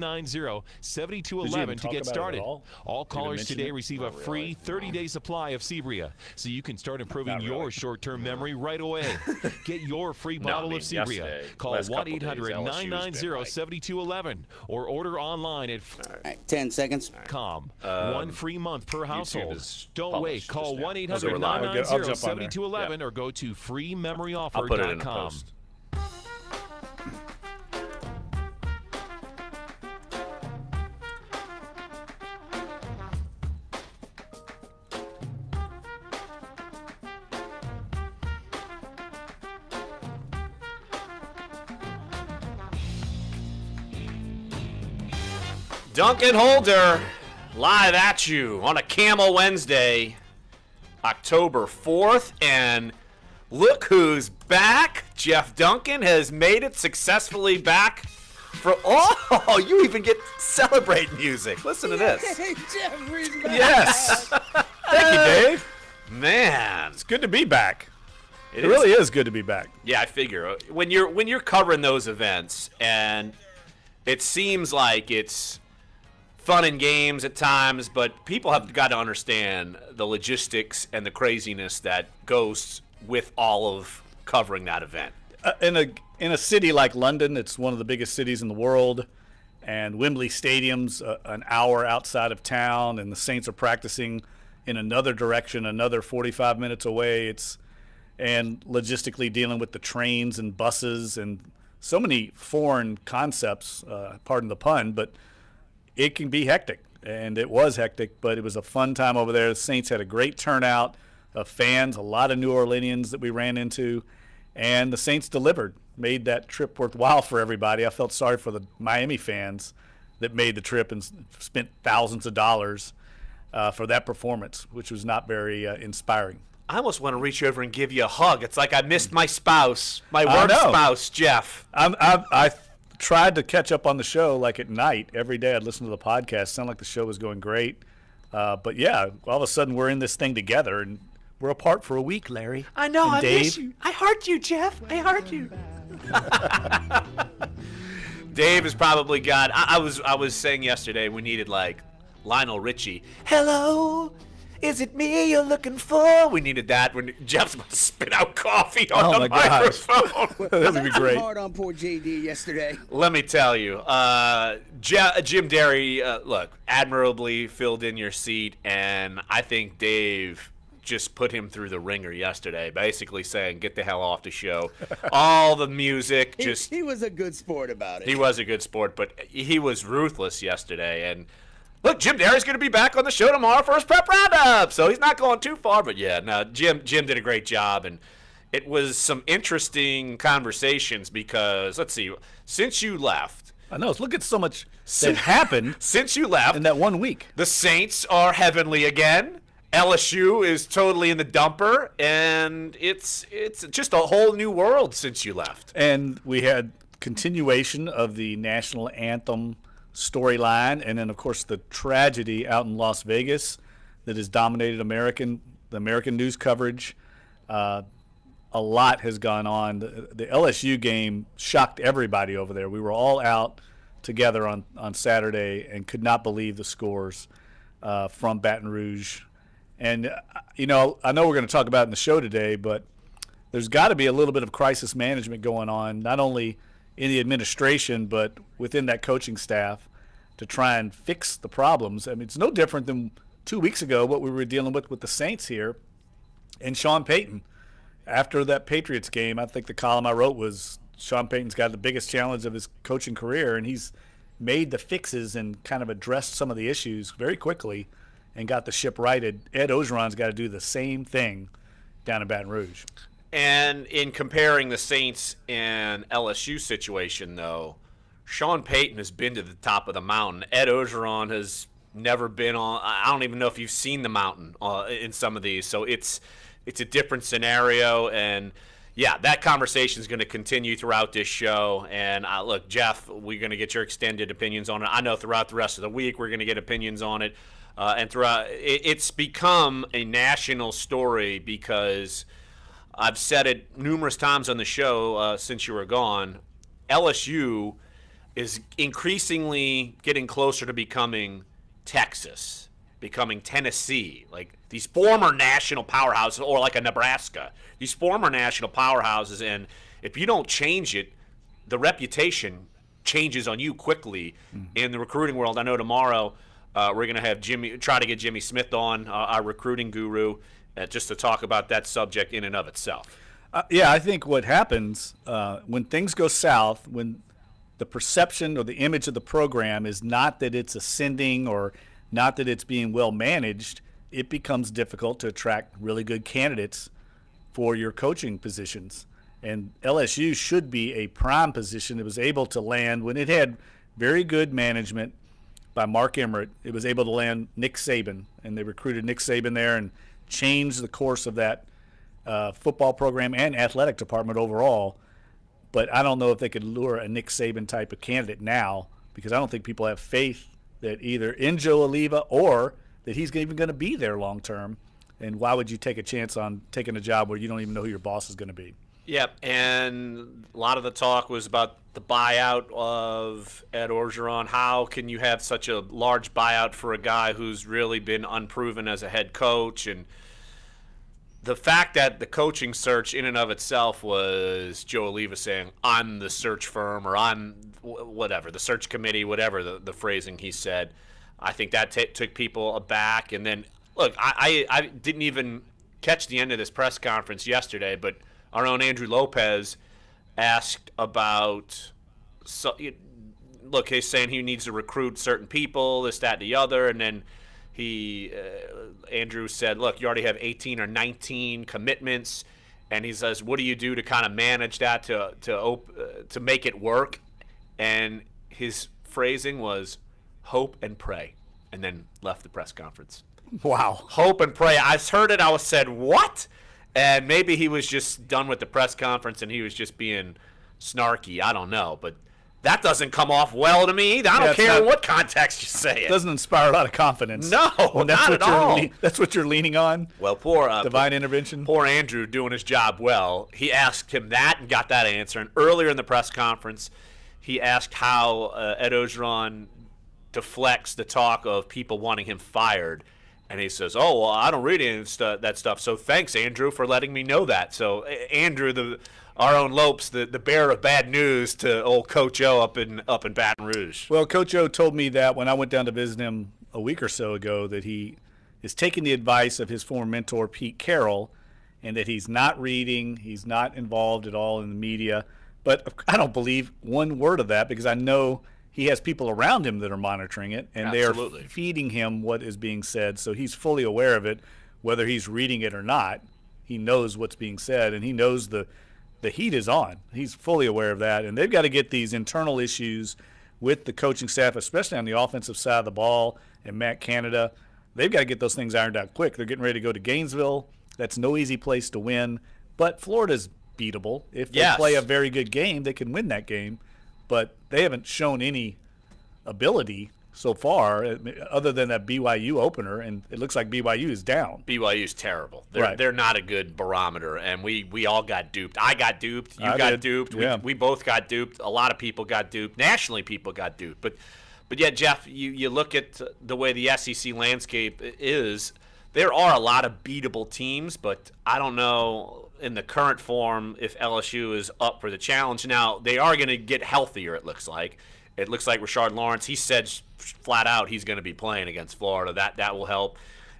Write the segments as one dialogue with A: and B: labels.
A: 990-7211 to get started. All callers today receive a free 30-day supply of Cebria, so you can start improving your short-term memory right away. Get your free bottle of Cebria. Call 1-800-990-7211 or order online at
B: 10 seconds.
A: .com. One free month per household. Don't wait. Call 1-800-990-7211 or go to freememoryoffer.com.
C: I'll put it in a post. Dunc and Holder, live at you on a Camel Wednesday, October 4th, and look who's back. Jeff Duncan has made it successfully back. Oh, you even get celebrate music. Listen to this.
B: Hey, Jeffrey's back.
C: Yes.
D: Thank you, Dave.
C: Man,
D: It's good to be back. It really is good to be back.
C: Yeah, I figure when you're covering those events, and it seems like it's fun and games at times, but people have got to understand the logistics and the craziness that goes with all of covering that event.
D: In a city like London, it's one of the biggest cities in the world, and Wembley Stadium's an hour outside of town, and the Saints are practicing in another direction, another 45 minutes away. And logistically dealing with the trains and buses and so many foreign concepts, pardon the pun, but it can be hectic, and it was hectic, but it was a fun time over there. The Saints had a great turnout of fans, a lot of New Orleanians that we ran into, and the Saints delivered, made that trip worthwhile for everybody. I felt sorry for the Miami fans that made the trip and spent thousands of dollars for that performance, which was not very inspiring.
C: I almost want to reach over and give you a hug. It's like I missed my spouse, my work spouse, Jeff.
D: I tried to catch up on the show like at night. Every day I'd listen to the podcast. Sounded like the show was going great. But yeah, all of a sudden we're in this thing together, and we're apart for a week, Larry.
C: I know. I
D: Dave.
C: miss you. I heart you, Jeff. I heart you. Dave has probably got. I was saying yesterday we needed like Lionel Richie. Hello. Is it me you're looking for? We needed that when Jeff's about to spit out coffee on the microphone.
D: That would be great.
B: Hard on poor JD yesterday.
C: Let me tell you, Jim Derry, look, admirably filled in your seat, and I think Dave just put him through the ringer yesterday, basically saying, get the hell off the show. All the music, just...
B: He was a good sport about it.
C: He was a good sport, but he was ruthless yesterday, and... Look, Jim Derry's going to be back on the show tomorrow for his prep roundup, so he's not going too far. But yeah, no, Jim did a great job, and it was some interesting conversations because let's see, since you left,
D: I know. Look at so much that happened
C: since you left
D: in that 1 week.
C: The Saints are heavenly again. LSU is totally in the dumper, and it's just a whole new world since you left.
D: And we had continuation of the national anthem storyline, and then of course the tragedy out in Las Vegas that has dominated the American news coverage. A lot has gone on. The LSU game shocked everybody over there. We were all out together on Saturday and could not believe the scores from Baton Rouge. And I know we're going to talk about it in the show today, but there's got to be a little bit of crisis management going on, not only in the administration, but within that coaching staff to try and fix the problems. I mean, it's no different than 2 weeks ago what we were dealing with the Saints here and Sean Payton. After that Patriots game, I think the column I wrote was Sean Payton's got the biggest challenge of his coaching career, and he's made the fixes and kind of addressed some of the issues very quickly and got the ship righted. Ed Orgeron's got to do the same thing down in Baton Rouge.
C: And in comparing the Saints and LSU situation, though, Sean Payton has been to the top of the mountain. Ed Orgeron has never been on. I don't even know if you've seen the mountain in some of these. So it's a different scenario. And, yeah, that conversation is going to continue throughout this show. And, look, Jeff, we're going to get your extended opinions on it. I know throughout the rest of the week we're going to get opinions on it. And throughout, it's become a national story because – I've said it numerous times on the show since you were gone. LSU is increasingly getting closer to becoming Texas, becoming Tennessee, like these former national powerhouses, or like a Nebraska, these former national powerhouses. And if you don't change it, the reputation changes on you quickly in the recruiting world. I know tomorrow we're going to have try to get Jimmy Smith on, our recruiting guru, just to talk about that subject in and of itself.
D: Yeah, I think what happens when things go south, when the perception or the image of the program is not that it's ascending or not that it's being well managed, it becomes difficult to attract really good candidates for your coaching positions. And LSU should be a prime position that was able to land when it had very good management by Mark Emmert. It was able to land Nick Saban, and they recruited Nick Saban there and changed the course of that football program and athletic department overall. But I don't know if they could lure a Nick Saban type of candidate now, because I don't think people have faith that either in Joe Oliva or that he's even going to be there long term. And why would you take a chance on taking a job where you don't even know who your boss is going to be?
C: Yep, and a lot of the talk was about the buyout of Ed Orgeron. How can you have such a large buyout for a guy who's really been unproven as a head coach? And the fact that the coaching search in and of itself was Joe Oliva saying, I'm the search firm, or I'm whatever, the search committee, whatever the phrasing he said, I think that took people aback. And then, look, I didn't even catch the end of this press conference yesterday, but our own Andrew Lopez asked about, look, he's saying he needs to recruit certain people, this, that, and the other, and then Andrew said, look, you already have 18 or 19 commitments, and he says, what do you do to kind of manage that to make it work? And his phrasing was hope and pray, and then left the press conference.
D: Wow.
C: Hope and pray. I heard it. I said, what? And maybe he was just done with the press conference and he was just being snarky. I don't know, but that doesn't come off well to me either. I don't care in what context you say it.
D: It doesn't inspire a lot of confidence.
C: No, not at all.
D: That's what you're leaning on?
C: Well, poor
D: divine intervention.
C: Poor Andrew doing his job well. He asked him that and got that answer. And earlier in the press conference, he asked how Ed Orgeron deflects the talk of people wanting him fired. And he says, oh, well, I don't read any of that stuff, so thanks, Andrew, for letting me know that. So Andrew, our own Lopes, the bearer of bad news to old Coach O up in Baton Rouge.
D: Well, Coach O told me that when I went down to visit him a week or so ago, that he is taking the advice of his former mentor, Pete Carroll, and that he's not reading, he's not involved at all in the media. But I don't believe one word of that, because I know he has people around him that are monitoring it, and
C: Absolutely.
D: They are feeding him what is being said. So he's fully aware of it, whether he's reading it or not. He knows what's being said, and he knows the heat is on. He's fully aware of that, and they've got to get these internal issues with the coaching staff, especially on the offensive side of the ball, and Matt Canada. They've got to get those things ironed out quick. They're getting ready to go to Gainesville. That's no easy place to win, but Florida's beatable. If they play a very good game, they can win that game. But they haven't shown any ability so far, other than that BYU opener, and it looks like BYU is down.
C: BYU's terrible. They're not a good barometer, and we all got duped. I got duped. You got duped.
D: Yeah.
C: We both got duped. A lot of people got duped. Nationally, people got duped. But yeah, Jeff, you look at the way the SEC landscape is, there are a lot of beatable teams, but I don't know in the current form if LSU is up for the challenge. Now, they are going to get healthier, it looks like. It looks like Rashard Lawrence, he said flat out he's going to be playing against Florida. That will help.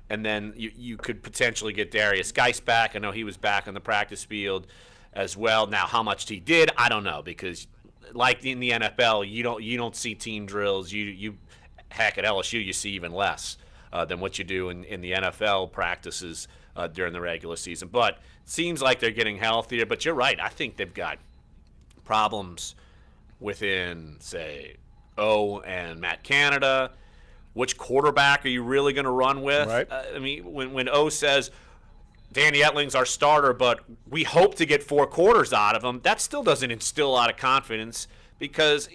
C: And then you could potentially get Darius Geis back. I know he was back on the practice field as well. Now, how much he did, I don't know, because like in the NFL, you don't see team drills. You heck, at LSU, you see even less than what you do in the NFL practices during the regular season. But it seems like they're getting healthier. But you're right. I think they've got problems within, say, O and Matt Canada. Which quarterback are you really going to run with?
D: Right.
C: I mean, when O says Danny Etling's our starter, but we hope to get 4 quarters out of him, that still doesn't instill a lot of confidence, because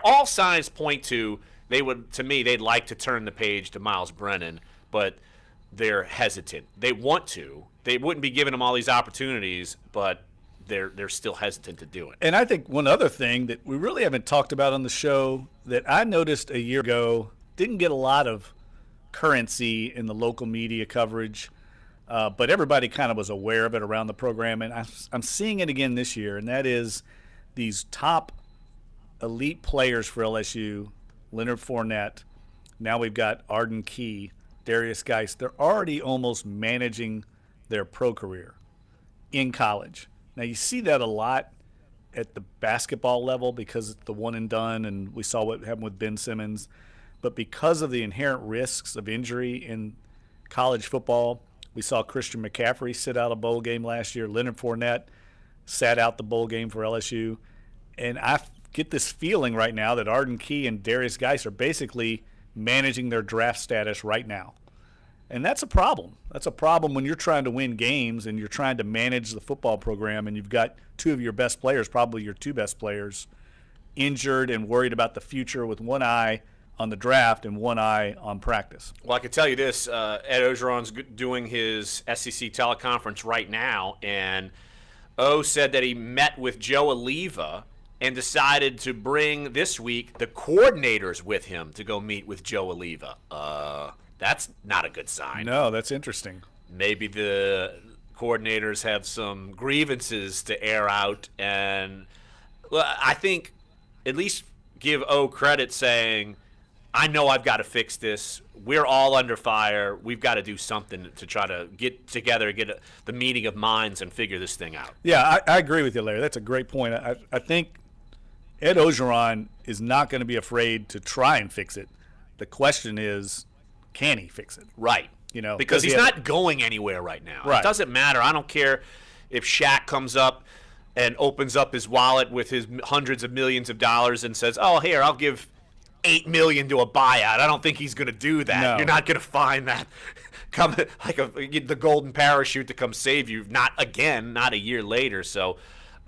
C: all signs point to they'd like to turn the page to Miles Brennan, but they're hesitant. They want to. They wouldn't be giving him all these opportunities, but they're still hesitant to do it.
D: And I think one other thing that we really haven't talked about on the show that I noticed a year ago didn't get a lot of currency in the local media coverage, but everybody kind of was aware of it around the program, and I'm seeing it again this year, and that is these top elite players for LSU, Leonard Fournette. Now we've got Arden Key, Darius Geis. They're already almost managing their pro career in college. Now you see that a lot at the basketball level because it's the one and done, and we saw what happened with Ben Simmons. But because of the inherent risks of injury in college football, we saw Christian McCaffrey sit out a bowl game last year. Leonard Fournette sat out the bowl game for LSU. And I get this feeling right now that Arden Key and Darius Geis are basically managing their draft status right now. And that's a problem. That's a problem when you're trying to win games and you're trying to manage the football program and you've got two of your best players, probably your two best players, injured and worried about the future with one eye on the draft and one eye on practice.
C: Well, I can tell you this. Ed Ogeron's doing his SEC teleconference right now, and O said that he met with Joe Alleva and decided to bring this week the coordinators with him to go meet with Joe Alleva. That's not a good sign.
D: No, that's interesting.
C: Maybe the coordinators have some grievances to air out, and well, I think at least give O credit saying, I know I've got to fix this. We're all under fire. We've got to do something to try to get together, the meeting of minds and figure this thing out.
D: Yeah, I agree with you, Larry. That's a great point. I think Ed Ogeron is not going to be afraid to try and fix it. The question is, can he fix it?
C: Right.
D: You know,
C: because he's not going anywhere right now.
D: Right.
C: It doesn't matter. I don't care if Shaq comes up and opens up his wallet with his hundreds of millions of dollars and says, oh, here, I'll give $8 million to a buyout. I don't think he's going to do that.
D: No.
C: You're not going to find that come like the golden parachute to come save you. Not again, not a year later. So,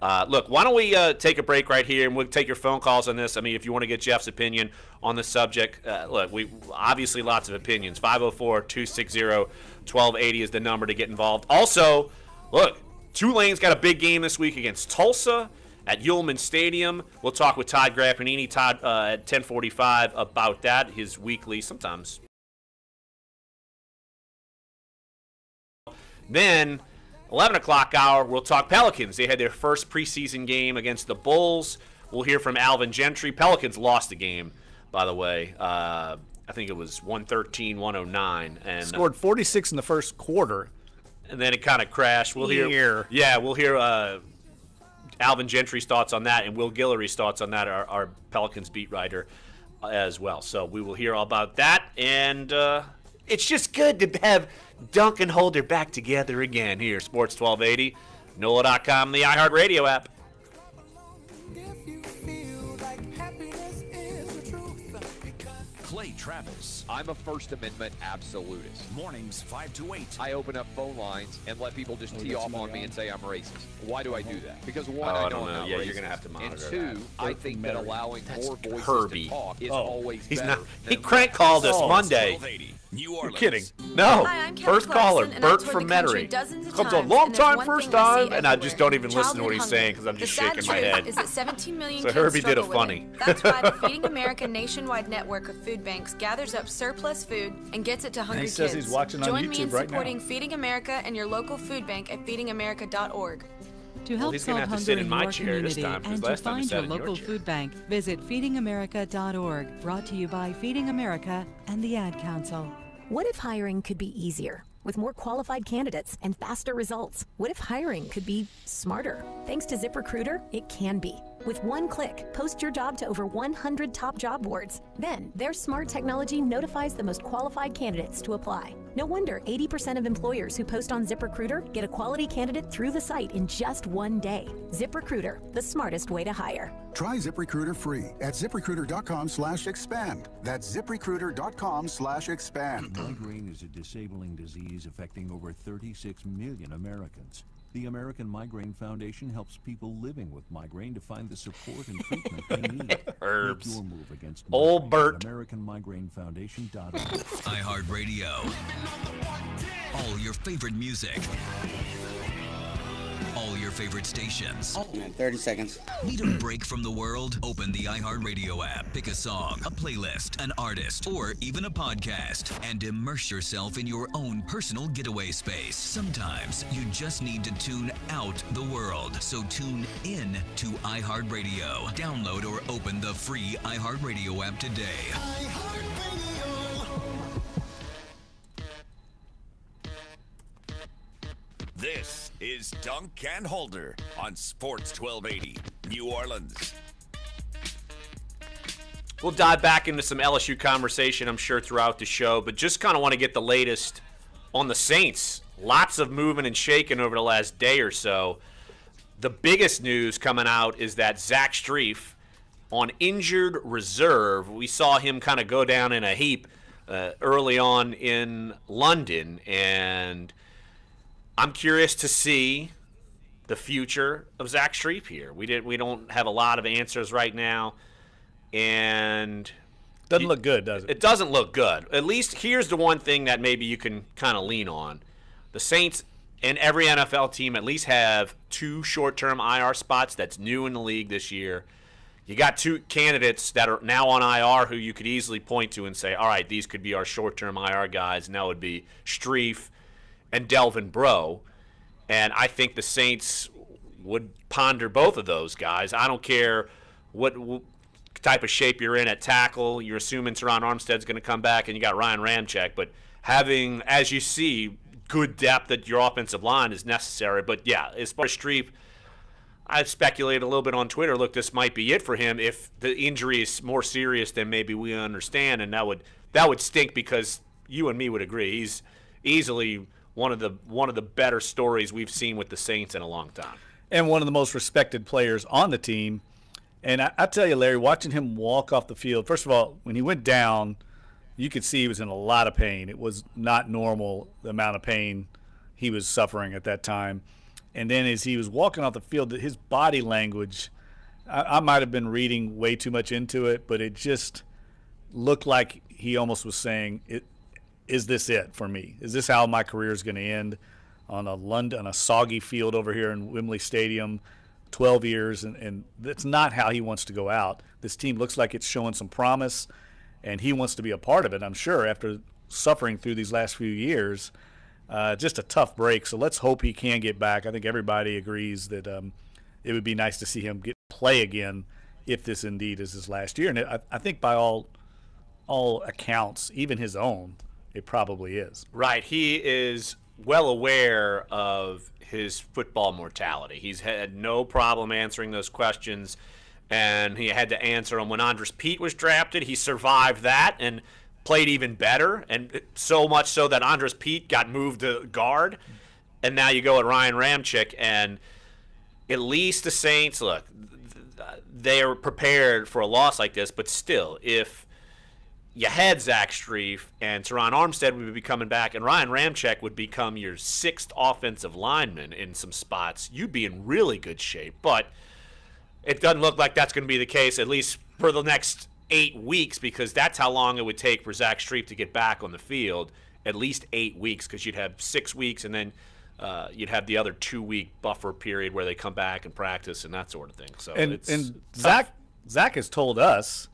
C: look, why don't we take a break right here, and we'll take your phone calls on this. I mean, if you want to get Jeff's opinion on the subject, look, we obviously lots of opinions. 504-260-1280 is the number to get involved. Also, look, Tulane's got a big game this week against Tulsa at Ullman Stadium. We'll talk with Todd Graffinini, Todd, at 10:45 about that, his weekly, sometimes. Then, 11 o'clock hour, we'll talk Pelicans. They had their first preseason game against the Bulls. We'll hear from Alvin Gentry. Pelicans lost the game, by the way. I think it was 113-109. And
D: scored 46 in the first quarter.
C: And then it kind of crashed. We'll hear Alvin Gentry's thoughts on that and Will Guillory's thoughts on that, our Pelicans beat writer as well. So we will hear all about that. And it's just good to have Dunc and Holder back together again here. Sports 1280, NOLA.com, the iHeartRadio app.
E: Clay Travis. I'm a First Amendment absolutist. Mornings 5 to 8. I open up phone lines and let people just tee off on me and say I'm racist. Why do I do that? Because one, I know I'm not racist.
C: You're gonna have to monitor
E: and two,
C: that.
E: I think that allowing more voices
C: Herbie.
E: to talk is always
C: He's
E: better.
C: not. He crank called us Monday.
D: You're kidding.
C: No.
F: Hi, I'm Kelly
C: First caller,
F: Clarkson, and I've
C: Bert
F: toured
C: from
F: the country
C: Metairie.
F: dozens of
C: Comes a
F: times,
C: long
F: and there's
C: time,
F: one
C: first
F: thing I see
C: time, and I just
F: everywhere.
C: don't even listen to what he's
F: Childhood
C: saying because I'm
F: hunger.
C: just
F: The sad
C: shaking my
F: truth
C: head.
F: is that 17 million
C: So
F: kids
C: Herbie did a
F: struggle with
C: funny.
F: it. That's why the Feeding America nationwide network of food banks gathers up surplus food and gets it to hungry
D: he says
F: kids.
D: he's watching on
F: Join me in
D: YouTube right now.
F: supporting Feeding America and your local food bank at feedingamerica.org.
G: To help
C: he's gonna
G: solve
C: have to sit
G: hunger
C: in
G: in
C: my
G: your
C: chair this
G: community
C: time, 'cause
G: and to
C: last time he
G: find
C: sat
G: your
C: in your
G: local
C: chair.
G: food bank, visit feedingamerica.org. Brought to you by Feeding America and the Ad Council.
H: What if hiring could be easier, with more qualified candidates and faster results? What if hiring could be smarter? Thanks to ZipRecruiter, it can be. With one click, post your job to over 100 top job boards. Then, their smart technology notifies the most qualified candidates to apply. No wonder 80% of employers who post on ZipRecruiter get a quality candidate through the site in just one day. ZipRecruiter, the smartest way to hire.
I: Try ZipRecruiter free at ZipRecruiter.com/expand. That's ZipRecruiter.com/expand.
J: Migraine is a disabling disease affecting over 36 million Americans. The American Migraine Foundation helps people living with migraine to find the support and treatment they need.
C: Herbs.
J: Make your move against
C: Old
J: migraine
C: Bert.
J: at AmericanMigraineFoundation.org.
K: iHeartRadio. All your favorite music. all your favorite stations.
B: 30 seconds.
K: Need a break from the world? Open the iHeartRadio app. Pick a song, a playlist, an artist, or even a podcast, and immerse yourself in your own personal getaway space. Sometimes you just need to tune out the world. So tune in to iHeartRadio. Download or open the free iHeartRadio app today.
L: This is Dunc and Holder on Sports 1280, New Orleans.
C: We'll dive back into some LSU conversation, I'm sure, throughout the show, but just kind of want to get the latest on the Saints. Lots of moving and shaking over the last day or so. The biggest news coming out is that Zach Strief on injured reserve. We saw him kind of go down in a heap early on in London, and I'm curious to see the future of Zach Strief here. We don't have a lot of answers right now, and
D: doesn't look good, does it?
C: It doesn't look good. At least here's the one thing that maybe you can kind of lean on: the Saints and every NFL team at least have 2 short-term IR spots. That's new in the league this year. You got 2 candidates that are now on IR who you could easily point to and say, all right, these could be our short-term IR guys, and that would be Strief and Delvin Breaux. And I think the Saints would ponder both of those guys. I don't care what type of shape you're in at tackle. You're assuming Teron Armstead's going to come back, and you got Ryan Ramczyk. But having, as you see, good depth at your offensive line is necessary. But, yeah, as far as Strief, I've speculated a little bit on Twitter, look, this might be it for him if the injury is more serious than maybe we understand. And that would stink because you and me would agree. He's easily one of the better stories we've seen with the Saints in a long time.
D: And one of the most respected players on the team. And I tell you, Larry, watching him walk off the field, first of all, when he went down, you could see he was in a lot of pain. It was not normal, the amount of pain he was suffering at that time. And then as he was walking off the field, his body language, I might have been reading way too much into it, but it just looked like he almost was saying, is this it for me? Is this how my career is going to end on a soggy field over here in Wembley Stadium, 12 years, and that's not how he wants to go out. This team looks like it's showing some promise, and he wants to be a part of it, I'm sure, after suffering through these last few years. Just a tough break, so let's hope he can get back. I think everybody agrees that it would be nice to see him play again if this indeed is his last year. And I think by all accounts, even his own, it probably is.
C: Right. He is well aware of his football mortality. He's had no problem answering those questions, and he had to answer them when Andres Pete was drafted. He survived that and played even better, and so much so that Andres Pete got moved to guard, and now you go at Ryan Ramczyk, and at least the Saints, look, they are prepared for a loss like this, but still, if you had Zach Strief and Teron Armstead would be coming back, and Ryan Ramczyk would become your 6th offensive lineman in some spots, you'd be in really good shape. But it doesn't look like that's going to be the case, at least for the next 8 weeks, because that's how long it would take for Zach Strief to get back on the field, at least 8 weeks, because you'd have 6 weeks, and then you'd have the other 2-week buffer period where they come back and practice and that sort of thing. So
D: and Zach has told us,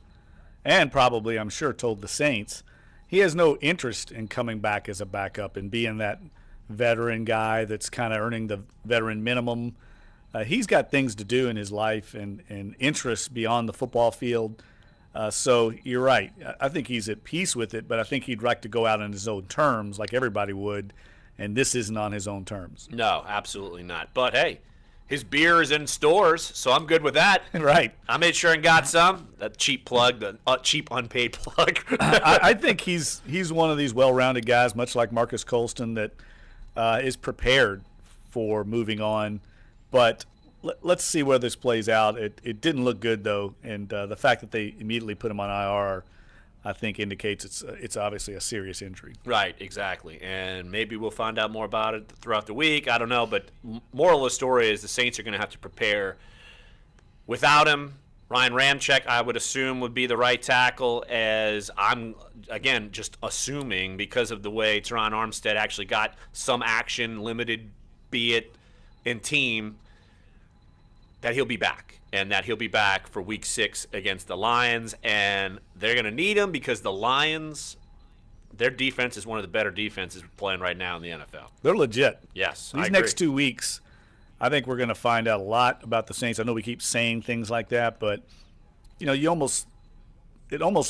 D: and probably, I'm sure, told the Saints, he has no interest in coming back as a backup and being that veteran guy that's kind of earning the veteran minimum. He's got things to do in his life and interests beyond the football field. So you're right. I think he's at peace with it, but I think he'd like to go out on his own terms like everybody would, and this isn't on his own terms.
C: No, absolutely not. But, hey, his beer is in stores, so I'm good with that.
D: Right.
C: I made sure and got some. That cheap plug, the cheap unpaid plug.
D: I think he's one of these well-rounded guys, much like Marcus Colston, that is prepared for moving on. But let's see where this plays out. It didn't look good, though, and the fact that they immediately put him on IR, I think, indicates it's obviously a serious injury.
C: Right, exactly. And maybe we'll find out more about it throughout the week. I don't know, but moral of the story is the Saints are going to have to prepare. Without him, Ryan Ramczyk, I would assume, would be the right tackle, as I'm, again, just assuming because of the way Teron Armstead actually got some action, limited, be it and team that he'll be back, and that he'll be back for Week 6 against the Lions, and they're going to need him because the Lions, their defense is one of the better defenses playing right now in the NFL.
D: They're legit.
C: Yes,
D: These next 2 weeks, I think we're going to find out a lot about the Saints. I know we keep saying things like that, but it almost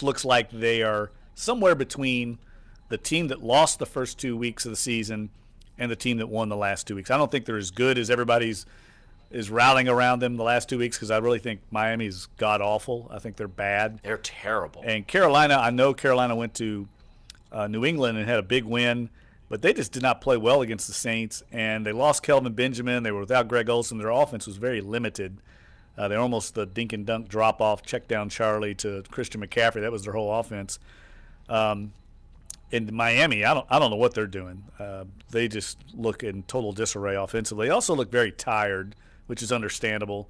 D: looks like they are somewhere between the team that lost the first 2 weeks of the season and the team that won the last 2 weeks. I don't think they're as good as everybody's is rallying around them the last 2 weeks, because I really think Miami's god-awful. I think they're bad.
C: They're terrible.
D: And Carolina, I know Carolina went to New England and had a big win, but they just did not play well against the Saints, and they lost Kelvin Benjamin. They were without Greg Olsen. Their offense was very limited. They're almost the dink and dunk drop-off, check down Charlie to Christian McCaffrey. That was their whole offense. In Miami, I don't know what they're doing. They just look in total disarray offensively. They also look very tired, which is understandable.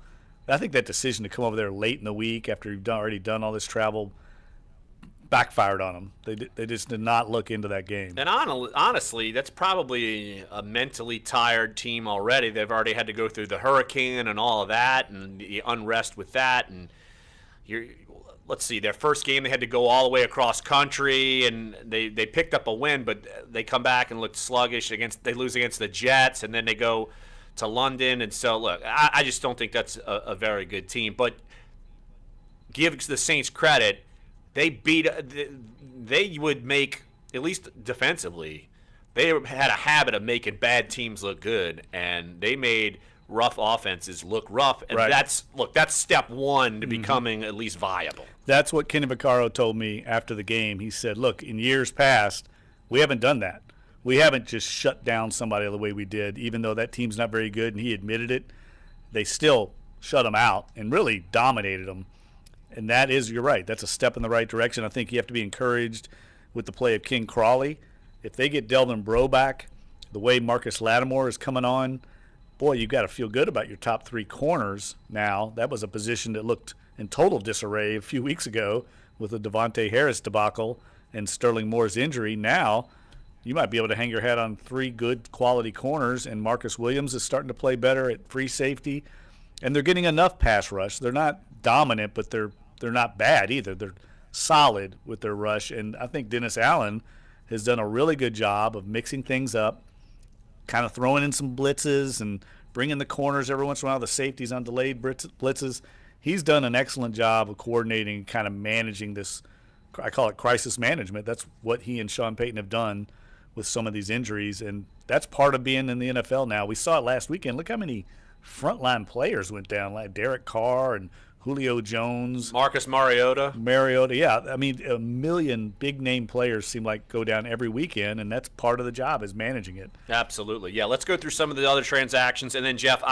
D: I think that decision to come over there late in the week after you've already done all this travel backfired on them. They just did not look into that game.
C: And honestly, that's probably a mentally tired team already. They've already had to go through the hurricane and all of that and the unrest with that. And let's see, their first game they had to go all the way across country, and they picked up a win, but they come back and looked sluggish. They lose against the Jets, and then they go to London. And so, look, I just don't think that's a very good team. But give the Saints credit. They would make, at least defensively, they had a habit of making bad teams look good, and they made rough offenses look rough. And
D: right.
C: that's step one to becoming at least viable.
D: That's what Kenny Vaccaro told me after the game. He said, look, in years past, we haven't done that. We haven't just shut down somebody the way we did, even though that team's not very good, and he admitted it. They still shut them out and really dominated them. And that is, you're right, that's a step in the right direction. I think you have to be encouraged with the play of King Crawley. If they get Delvin Breaux back, the way Marcus Lattimore is coming on, boy, you've got to feel good about your top 3 corners now. That was a position that looked in total disarray a few weeks ago with the Devontae Harris debacle and Sterling Moore's injury. Now you might be able to hang your hat on 3 good quality corners, and Marcus Williams is starting to play better at free safety. And they're getting enough pass rush. They're not dominant, but they're not bad either. They're solid with their rush, and I think Dennis Allen has done a really good job of mixing things up, kind of throwing in some blitzes and bringing the corners every once in a while, the safeties on delayed blitzes. He's done an excellent job of coordinating, kind of managing this. I call it crisis management. That's what he and Sean Payton have done with some of these injuries, and that's part of being in the NFL now. We saw it last weekend. Look how many frontline players went down, like Derek Carr and Julio Jones.
C: Marcus Mariota,
D: yeah. I mean, a million big-name players seem like go down every weekend, and that's part of the job is managing it.
C: Absolutely. Yeah, let's go through some of the other transactions. And then, Jeff,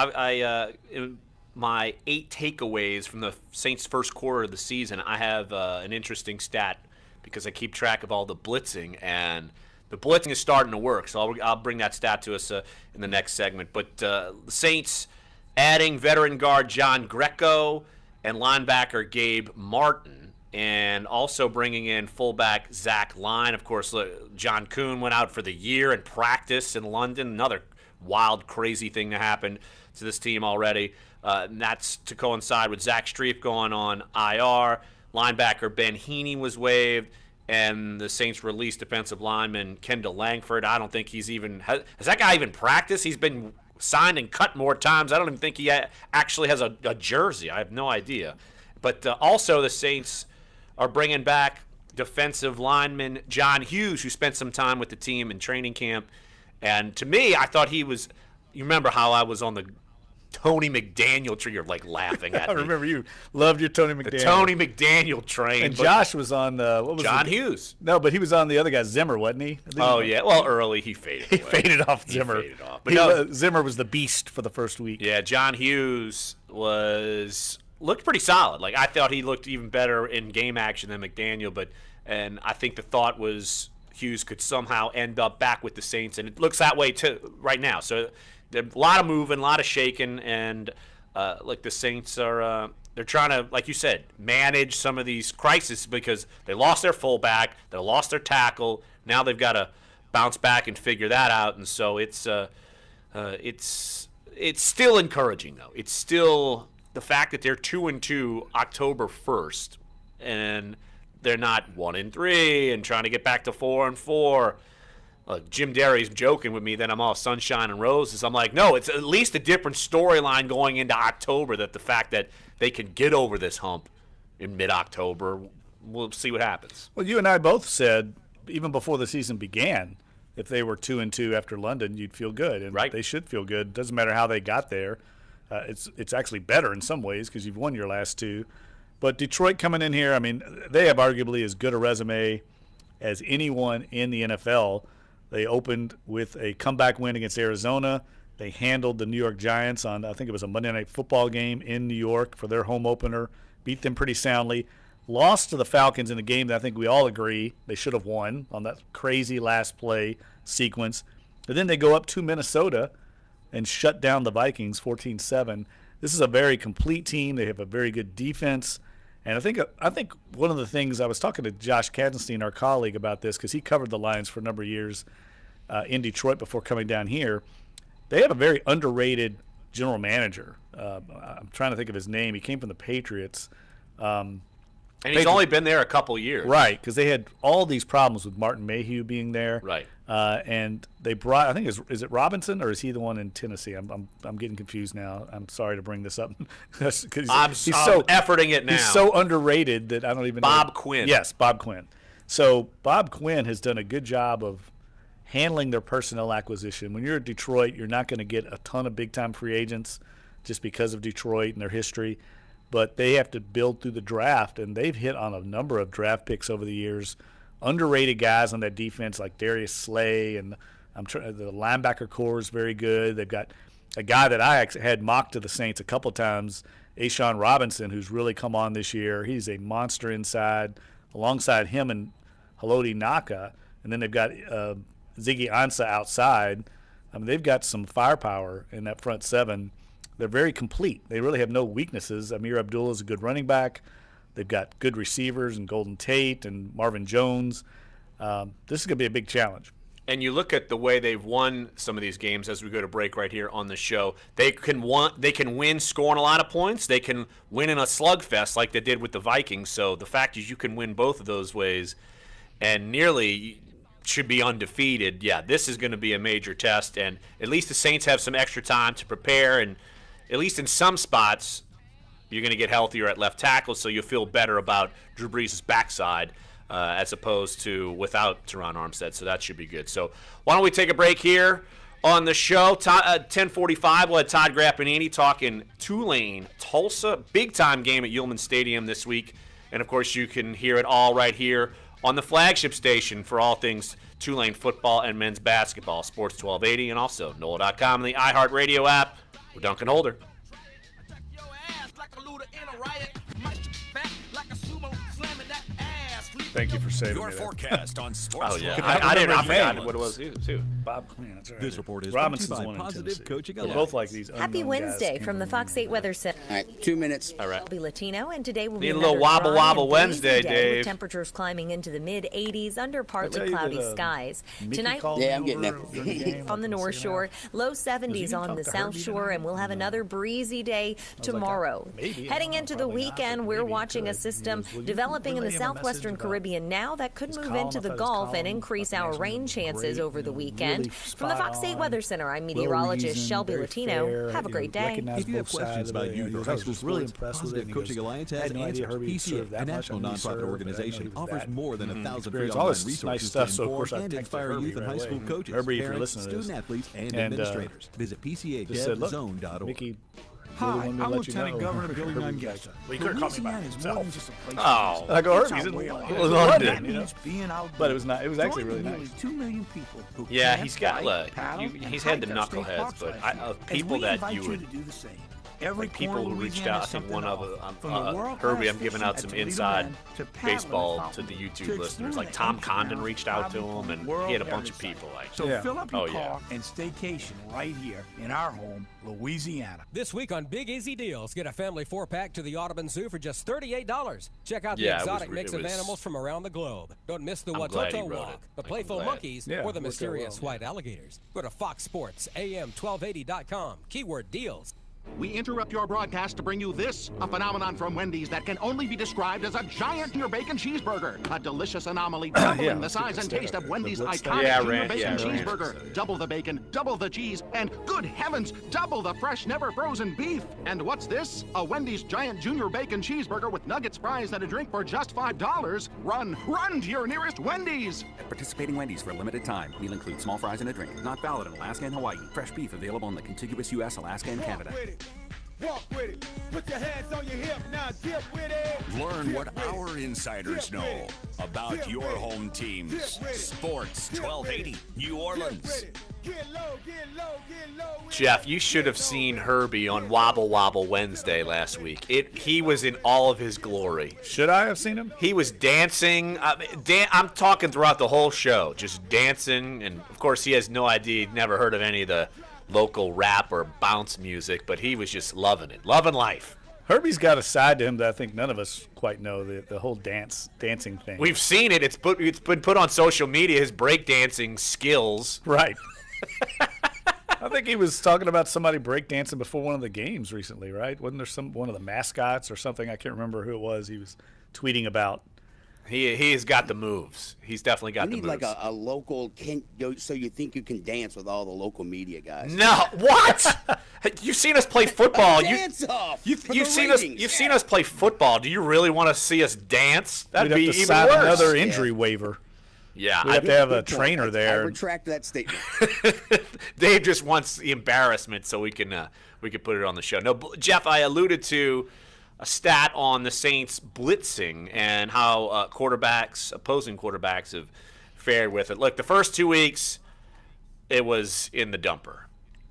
C: my 8 takeaways from the Saints' first quarter of the season, I have an interesting stat because I keep track of all the blitzing, and the blitzing is starting to work. So I'll bring that stat to us in the next segment. But the Saints adding veteran guard John Greco and linebacker Gabe Martin, and also bringing in fullback Zach Line. Of course, John Kuhn went out for the year in practice in London. Another wild, crazy thing to happen to this team already. And that's to coincide with Zach Strief going on IR. Linebacker Ben Heaney was waived, and the Saints released defensive lineman Kendall Langford. I don't think he's even – has that guy even practiced? He's been – signed and cut more times. I don't even think he actually has a jersey. I have no idea. But also the Saints are bringing back defensive lineman John Hughes, who spent some time with the team in training camp. And to me, I thought he was – you remember how I was on the Tony McDaniel train? You're like laughing at me.
D: I remember you loved your Tony McDaniel.
C: The Tony McDaniel train.
D: And Josh was on what was
C: John Hughes.
D: No, but he was on the other guy, Zimmer, wasn't he?
C: Oh, yeah. Well, early he faded away.
D: He faded off Zimmer.
C: He faded off. But
D: Zimmer was the beast for the first week.
C: Yeah, John Hughes looked pretty solid. Like, I thought he looked even better in game action than McDaniel, and I think the thought was Hughes could somehow end up back with the Saints, and it looks that way too right now. So a lot of moving, a lot of shaking, and like the Saints are they're trying to, like you said, manage some of these crises because they lost their fullback, they lost their tackle. Now they've got to bounce back and figure that out, and so it's it's still encouraging, though. It's still the fact that they're 2-2 October 1st, and they're not 1-3 and trying to get back to 4-4. Jim Derry's joking with me that I'm all sunshine and roses. I'm like, no, it's at least a different storyline going into October, that the fact that they can get over this hump in mid-October, we'll see what happens.
D: Well, you and I both said, even before the season began, if they were 2-2 after London, you'd feel good, and they should feel good. Doesn't matter how they got there. It's actually better in some ways because you've won your last two. But Detroit coming in here, I mean, they have arguably as good a resume as anyone in the NFL. They opened with a comeback win against Arizona. They handled the New York Giants on, I think it was a Monday Night Football game in New York for their home opener, beat them pretty soundly. Lost to the Falcons in a game that I think we all agree they should have won on that crazy last play sequence. And then they go up to Minnesota and shut down the Vikings 14-7. This is a very complete team. They have a very good defense. And I think one of the things, I was talking to Josh Kadenstein, our colleague, about this because he covered the Lions for a number of years in Detroit before coming down here. They have a very underrated general manager. I'm trying to think of his name. He came from the Patriots.
C: And he's only been there a couple years.
D: Right, because they had all these problems with Martin Mayhew being there.
C: Right.
D: And they brought, I think, is it Robinson or is he the one in Tennessee? I'm getting confused now. I'm sorry to bring this up.
C: I'm so efforting it now.
D: He's so underrated that I don't even know.
C: Bob Quinn.
D: Yes, Bob Quinn. So Bob Quinn has done a good job of handling their personnel acquisition. When you're at Detroit, you're not going to get a ton of big-time free agents just because of Detroit and their history. But they have to build through the draft, and they've hit on a number of draft picks over the years. Underrated guys on that defense like Darius Slay, and the linebacker core is very good. They've got a guy that I actually had mocked to the Saints a couple times, Ashawn Robinson, who's really come on this year. He's a monster inside, alongside him and Haloti Naka. And then they've got Ziggy Ansah outside. I mean, they've got some firepower in that front seven. They're very complete. They really have no weaknesses. Amir Abdullah is a good running back. They've got good receivers and Golden Tate and Marvin Jones. This is going to be a big challenge.
C: And you look at the way they've won some of these games as we go to break right here on the show. They can win scoring a lot of points. They can win in a slugfest like they did with the Vikings. So the fact is you can win both of those ways and nearly should be undefeated. Yeah, this is going to be a major test. And at least the Saints have some extra time to prepare. And at least in some spots, you're going to get healthier at left tackle, so you'll feel better about Drew Brees' backside as opposed to without Teron Armstead. So that should be good. So why don't we take a break here on the show? 10:45, we'll have Todd Grappanini talking Tulane, Tulsa. Big-time game at Yulman Stadium this week. And, of course, you can hear it all right here on the flagship station for all things Tulane football and men's basketball, Sports 1280, and also NOLA.com and the iHeartRadio app with Dunc and Holder.
D: Thank you for saving
L: your
D: me
L: forecast on Sports.
C: Oh yeah, I forgot what it was too.
D: Bob Quinn. That's right.
J: This report is
D: Robinson's
J: by
D: one
J: Positive Coaching
D: We're
J: Alliance.
D: both like these.
H: Happy Wednesday from the Fox 8 Weather Center.
B: All right, 2 minutes.
C: All right.
H: I'll be Latino, and today will be
C: Need a little
H: another dry
C: wobble
H: and
C: Wednesday,
H: breezy day,
C: Dave.
H: with temperatures climbing into the mid-80s under partly
D: tell you
H: cloudy
D: that,
H: skies.
D: Mickey
H: Tonight,
D: called
B: Yeah,
D: me
B: I'm getting
D: over
B: it.
D: during the game
H: on the North Shore, low 70s
D: talk
H: on the
D: to
H: South
D: Herbie
H: Shore,
D: tonight?
H: and we'll have another breezy day tomorrow.
D: maybe.
H: Heading
D: I don't know,
H: into the
D: probably not,
H: weekend,
D: but
H: we're
D: maybe you
H: watching a
D: could.
H: system
D: He goes, "Will you
H: developing in the
D: relay him a
H: southwestern
D: message about
H: Caribbean now that could
D: his
H: move
D: column?
H: into
D: I
H: the
D: thought his
H: Gulf and
D: column
H: increase
D: about
H: our
D: the
H: rain
D: National
H: chances
D: great,
H: over the
D: really
H: weekend. From the Fox 8
D: spot
H: Weather
D: on,
H: Center, I'm meteorologist
D: well-reasoned,
H: Shelby
D: very
H: Latino.
D: fair,
H: Have a great day.
D: recognize
J: If you have
D: both sides
J: questions
D: of
J: about
D: it.
J: youth or
D: I
J: high
D: was
J: school
D: really
J: sports,
D: impressed with it.
J: Positive
D: And he
J: Coaching
D: goes,
J: Alliance
D: I
J: has
D: had no idea
J: answers.
D: Herbie served
J: PCA,
D: that
J: a
D: much.
J: national
D: I knew he
J: nonprofit
D: served, but I
J: organization,
D: didn't know he was
J: offers
D: that
J: more than 1,000 free
D: experience. All
J: online
D: this nice
J: resources
D: stuff,
J: to
D: so of
J: inform
D: course I
J: and
D: texted
J: inspire
D: Herbie
J: youth and
D: right
J: high school
D: away.
J: coaches,
D: Herbie, if you're
J: parents,
D: listening to this.
J: student athletes, and
D: And,
J: administrators. Visit
D: just said, look,
J: PCADevZone.org.
D: Mickey,
M: Hi, I'm Lieutenant Governor Billy
D: Herbie
M: Nunn.
D: Well, you could have called me by himself.
C: Oh.
D: I go, Herbie's in London, you know?
M: Being out
D: But it was not. It was actually really nice.
M: 2 million people who
C: Yeah,
M: camp,
C: he's got
M: bike, paddle,
C: he's
M: and
C: had the
M: hike our state
C: knuckleheads,
M: parks
C: but
M: last year.
C: people
M: As we
C: that
M: invite
C: you would
M: to do the same.
C: like people who reached out. I think one of Herbie, I'm giving out some inside baseball to the YouTube listeners. Like Tom Condon reached out to him, and he had a bunch of people. Like,
M: so fill up your car and staycation right here in our home, Louisiana.
N: This week on Big Easy Deals, get a family 4-pack to the Audubon Zoo for just $38. Check out the exotic mix of animals from around the globe. Don't miss the Watoto Walk, the playful monkeys, or the mysterious white alligators. Go to FoxSportsAM1280.com. Keyword deals.
O: We interrupt your broadcast to bring you this, a phenomenon from Wendy's that can only be described as a giant junior bacon cheeseburger. A delicious anomaly doubling the size and taste of Wendy's iconic junior bacon cheeseburger. Double the bacon, double the cheese, and good heavens, double the fresh, never frozen beef. And what's this? A Wendy's giant junior bacon cheeseburger with nuggets, fries, and a drink for just $5. Run to your nearest Wendy's.
P: At participating Wendy's for a limited time. Meal includes small fries and a drink. Not valid in Alaska and Hawaii. Fresh beef available in the contiguous U.S., Alaska, and Canada.
Q: Walk with it. Put your hands on your hip. Now dip with it.
L: Learn what our insiders know about your home teams. Sports 1280, New Orleans.
Q: Get low, get low, get low.
C: Jeff, you should have seen Herbie on Wobble Wobble Wednesday last week. He was in all of his glory.
D: Should I have seen him?
C: He was dancing. I'm talking throughout the whole show, just dancing. And, of course, he has no idea. He'd never heard of any of the local rap or bounce music, but he was just loving it, loving life.
D: Herbie's got a side to him that I think none of us quite know, the whole dancing thing.
C: We've seen it. It's been put on social media, his breakdancing skills.
D: Right. I think he was talking about somebody breakdancing before one of the games recently, right? Wasn't there one of the mascots or something? I can't remember who it was he was tweeting about.
C: He has got the moves. He's definitely got the moves.
B: You need like a local, so you think you can dance with all the local media guys.
C: No, what? You've seen us play football.
B: Dance off.
C: You've seen us. You've seen us play football. Do you really want to see us dance? That'd
D: We'd
C: be
D: have to
C: even
D: sign
C: worse.
D: another injury waiver.
C: Yeah,
D: we have to have a trainer there.
B: I retract that statement.
C: Dave just wants the embarrassment, so we can put it on the show. No, Jeff, I alluded to a stat on the Saints blitzing and how opposing quarterbacks have fared with it. Look, the first 2 weeks, it was in the dumper.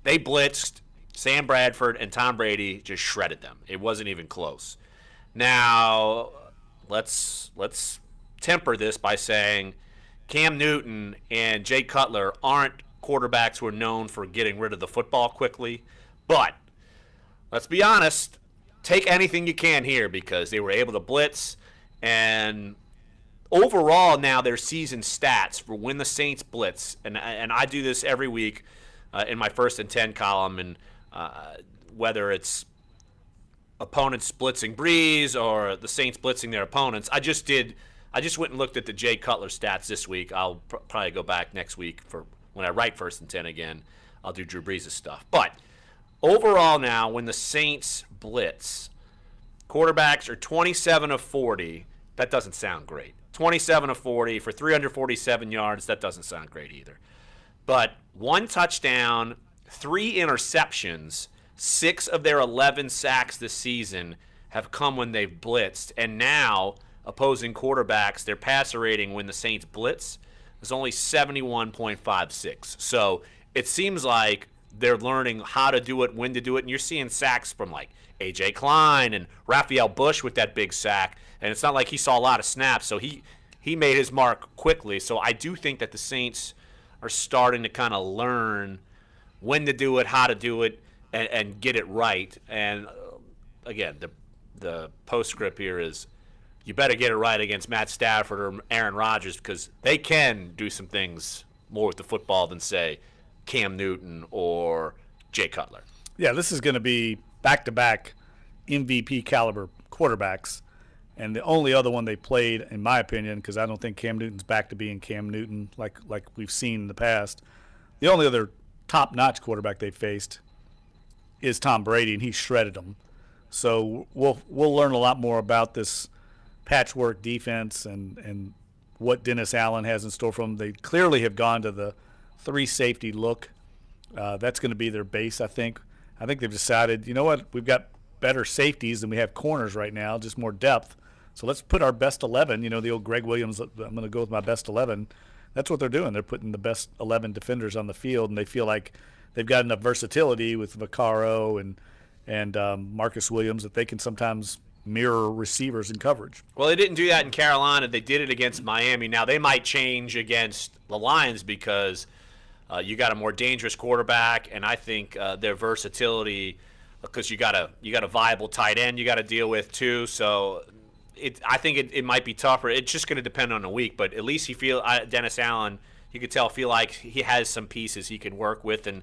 C: They blitzed. Sam Bradford and Tom Brady just shredded them. It wasn't even close. Now, let's temper this by saying Cam Newton and Jay Cutler aren't quarterbacks who are known for getting rid of the football quickly. But let's be honest, take anything you can here because they were able to blitz. And overall now their season stats for when the Saints blitz, and I do this every week in my 1st and 10 column, and whether it's opponents blitzing Breeze or the Saints blitzing their opponents, I just went and looked at the Jay Cutler stats this week. I'll probably go back next week for when I write 1st and 10 again. I'll do Drew Brees' stuff. But overall now, when the Saints blitz, quarterbacks are 27 of 40. That doesn't sound great. 27 of 40 for 347 yards. That doesn't sound great either. But 1 touchdown, 3 interceptions, 6 of their 11 sacks this season have come when they've blitzed. And now opposing quarterbacks, their passer rating when the Saints blitz is only 71.56. So it seems like they're learning how to do it, when to do it, and you're seeing sacks from like A.J. Klein and Raphael Bush with that big sack, and it's not like he saw a lot of snaps, so he made his mark quickly. So I do think that the Saints are starting to kind of learn when to do it, how to do it, and get it right. And again, the postscript here is you better get it right against Matt Stafford or Aaron Rodgers because they can do some things more with the football than, say, Cam Newton or Jay Cutler.
D: Yeah, this is going to be back-to-back MVP caliber quarterbacks, and the only other one they played, in my opinion, because I don't think Cam Newton's back to being Cam Newton like we've seen in the past. The only other top-notch quarterback they faced is Tom Brady, and he shredded them. So we'll learn a lot more about this patchwork defense and what Dennis Allen has in store for them. They clearly have gone to the 3-safety look. That's going to be their base, I think. I think they've decided, you know what, we've got better safeties than we have corners right now, just more depth. So let's put our best 11, the old Greg Williams, I'm going to go with my best 11. That's what they're doing. They're putting the best 11 defenders on the field, and they feel like they've got enough versatility with Vaccaro and and Marcus Williams, that they can sometimes mirror receivers in coverage.
C: Well, they didn't do that in Carolina. They did it against Miami. Now, they might change against the Lions because you got a more dangerous quarterback, and I think their versatility, because you got a viable tight end you got to deal with too. So I think it might be tougher. It's just going to depend on the week, but at least Dennis Allen, you could feel like he has some pieces he can work with. And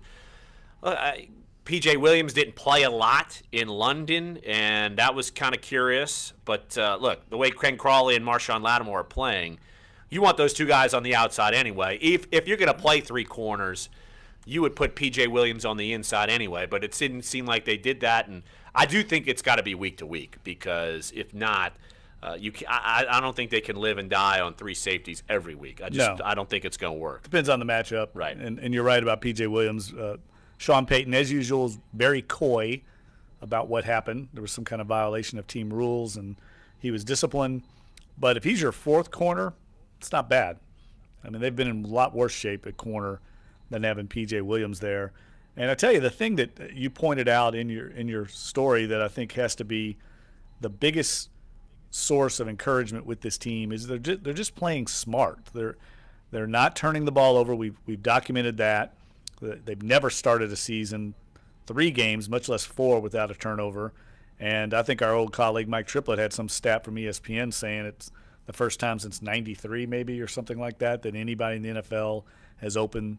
C: P.J. Williams didn't play a lot in London, and that was kind of curious. But, look, the way Ken Crawley and Marshawn Lattimore are playing, you want those two guys on the outside anyway. If you're going to play three corners, you would put P.J. Williams on the inside anyway. But it didn't seem like they did that. And I do think it's got to be week to week, because if not, I don't think they can live and die on three safeties every week. I don't think it's going to work.
D: Depends on the matchup.
C: Right.
D: And you're right about P.J. Williams. Sean Payton, as usual, is very coy about what happened. There was some kind of violation of team rules, and he was disciplined. But if he's your fourth corner, it's not bad. I mean, they've been in a lot worse shape at corner than having P.J. Williams there. And I tell you, the thing that you pointed out in your story that I think has to be the biggest source of encouragement with this team is they're just playing smart. They're not turning the ball over. We've documented that. They've never started a season 3 games, much less 4, without a turnover. And I think our old colleague Mike Triplett had some stat from ESPN saying it's the first time since '93 maybe or something like that anybody in the NFL has opened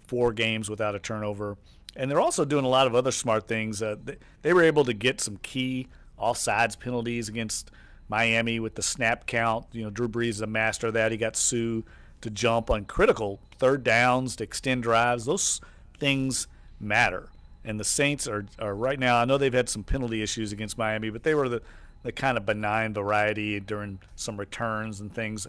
D: 4 games without a turnover. And they're also doing a lot of other smart things. They were able to get some key offsides penalties against Miami with the snap count. Drew Brees is a master of that. He got Sue to jump on critical third downs to extend drives. Those things matter. And the Saints are right now, I know they've had some penalty issues against Miami, but they were the kind of benign variety during some returns and things.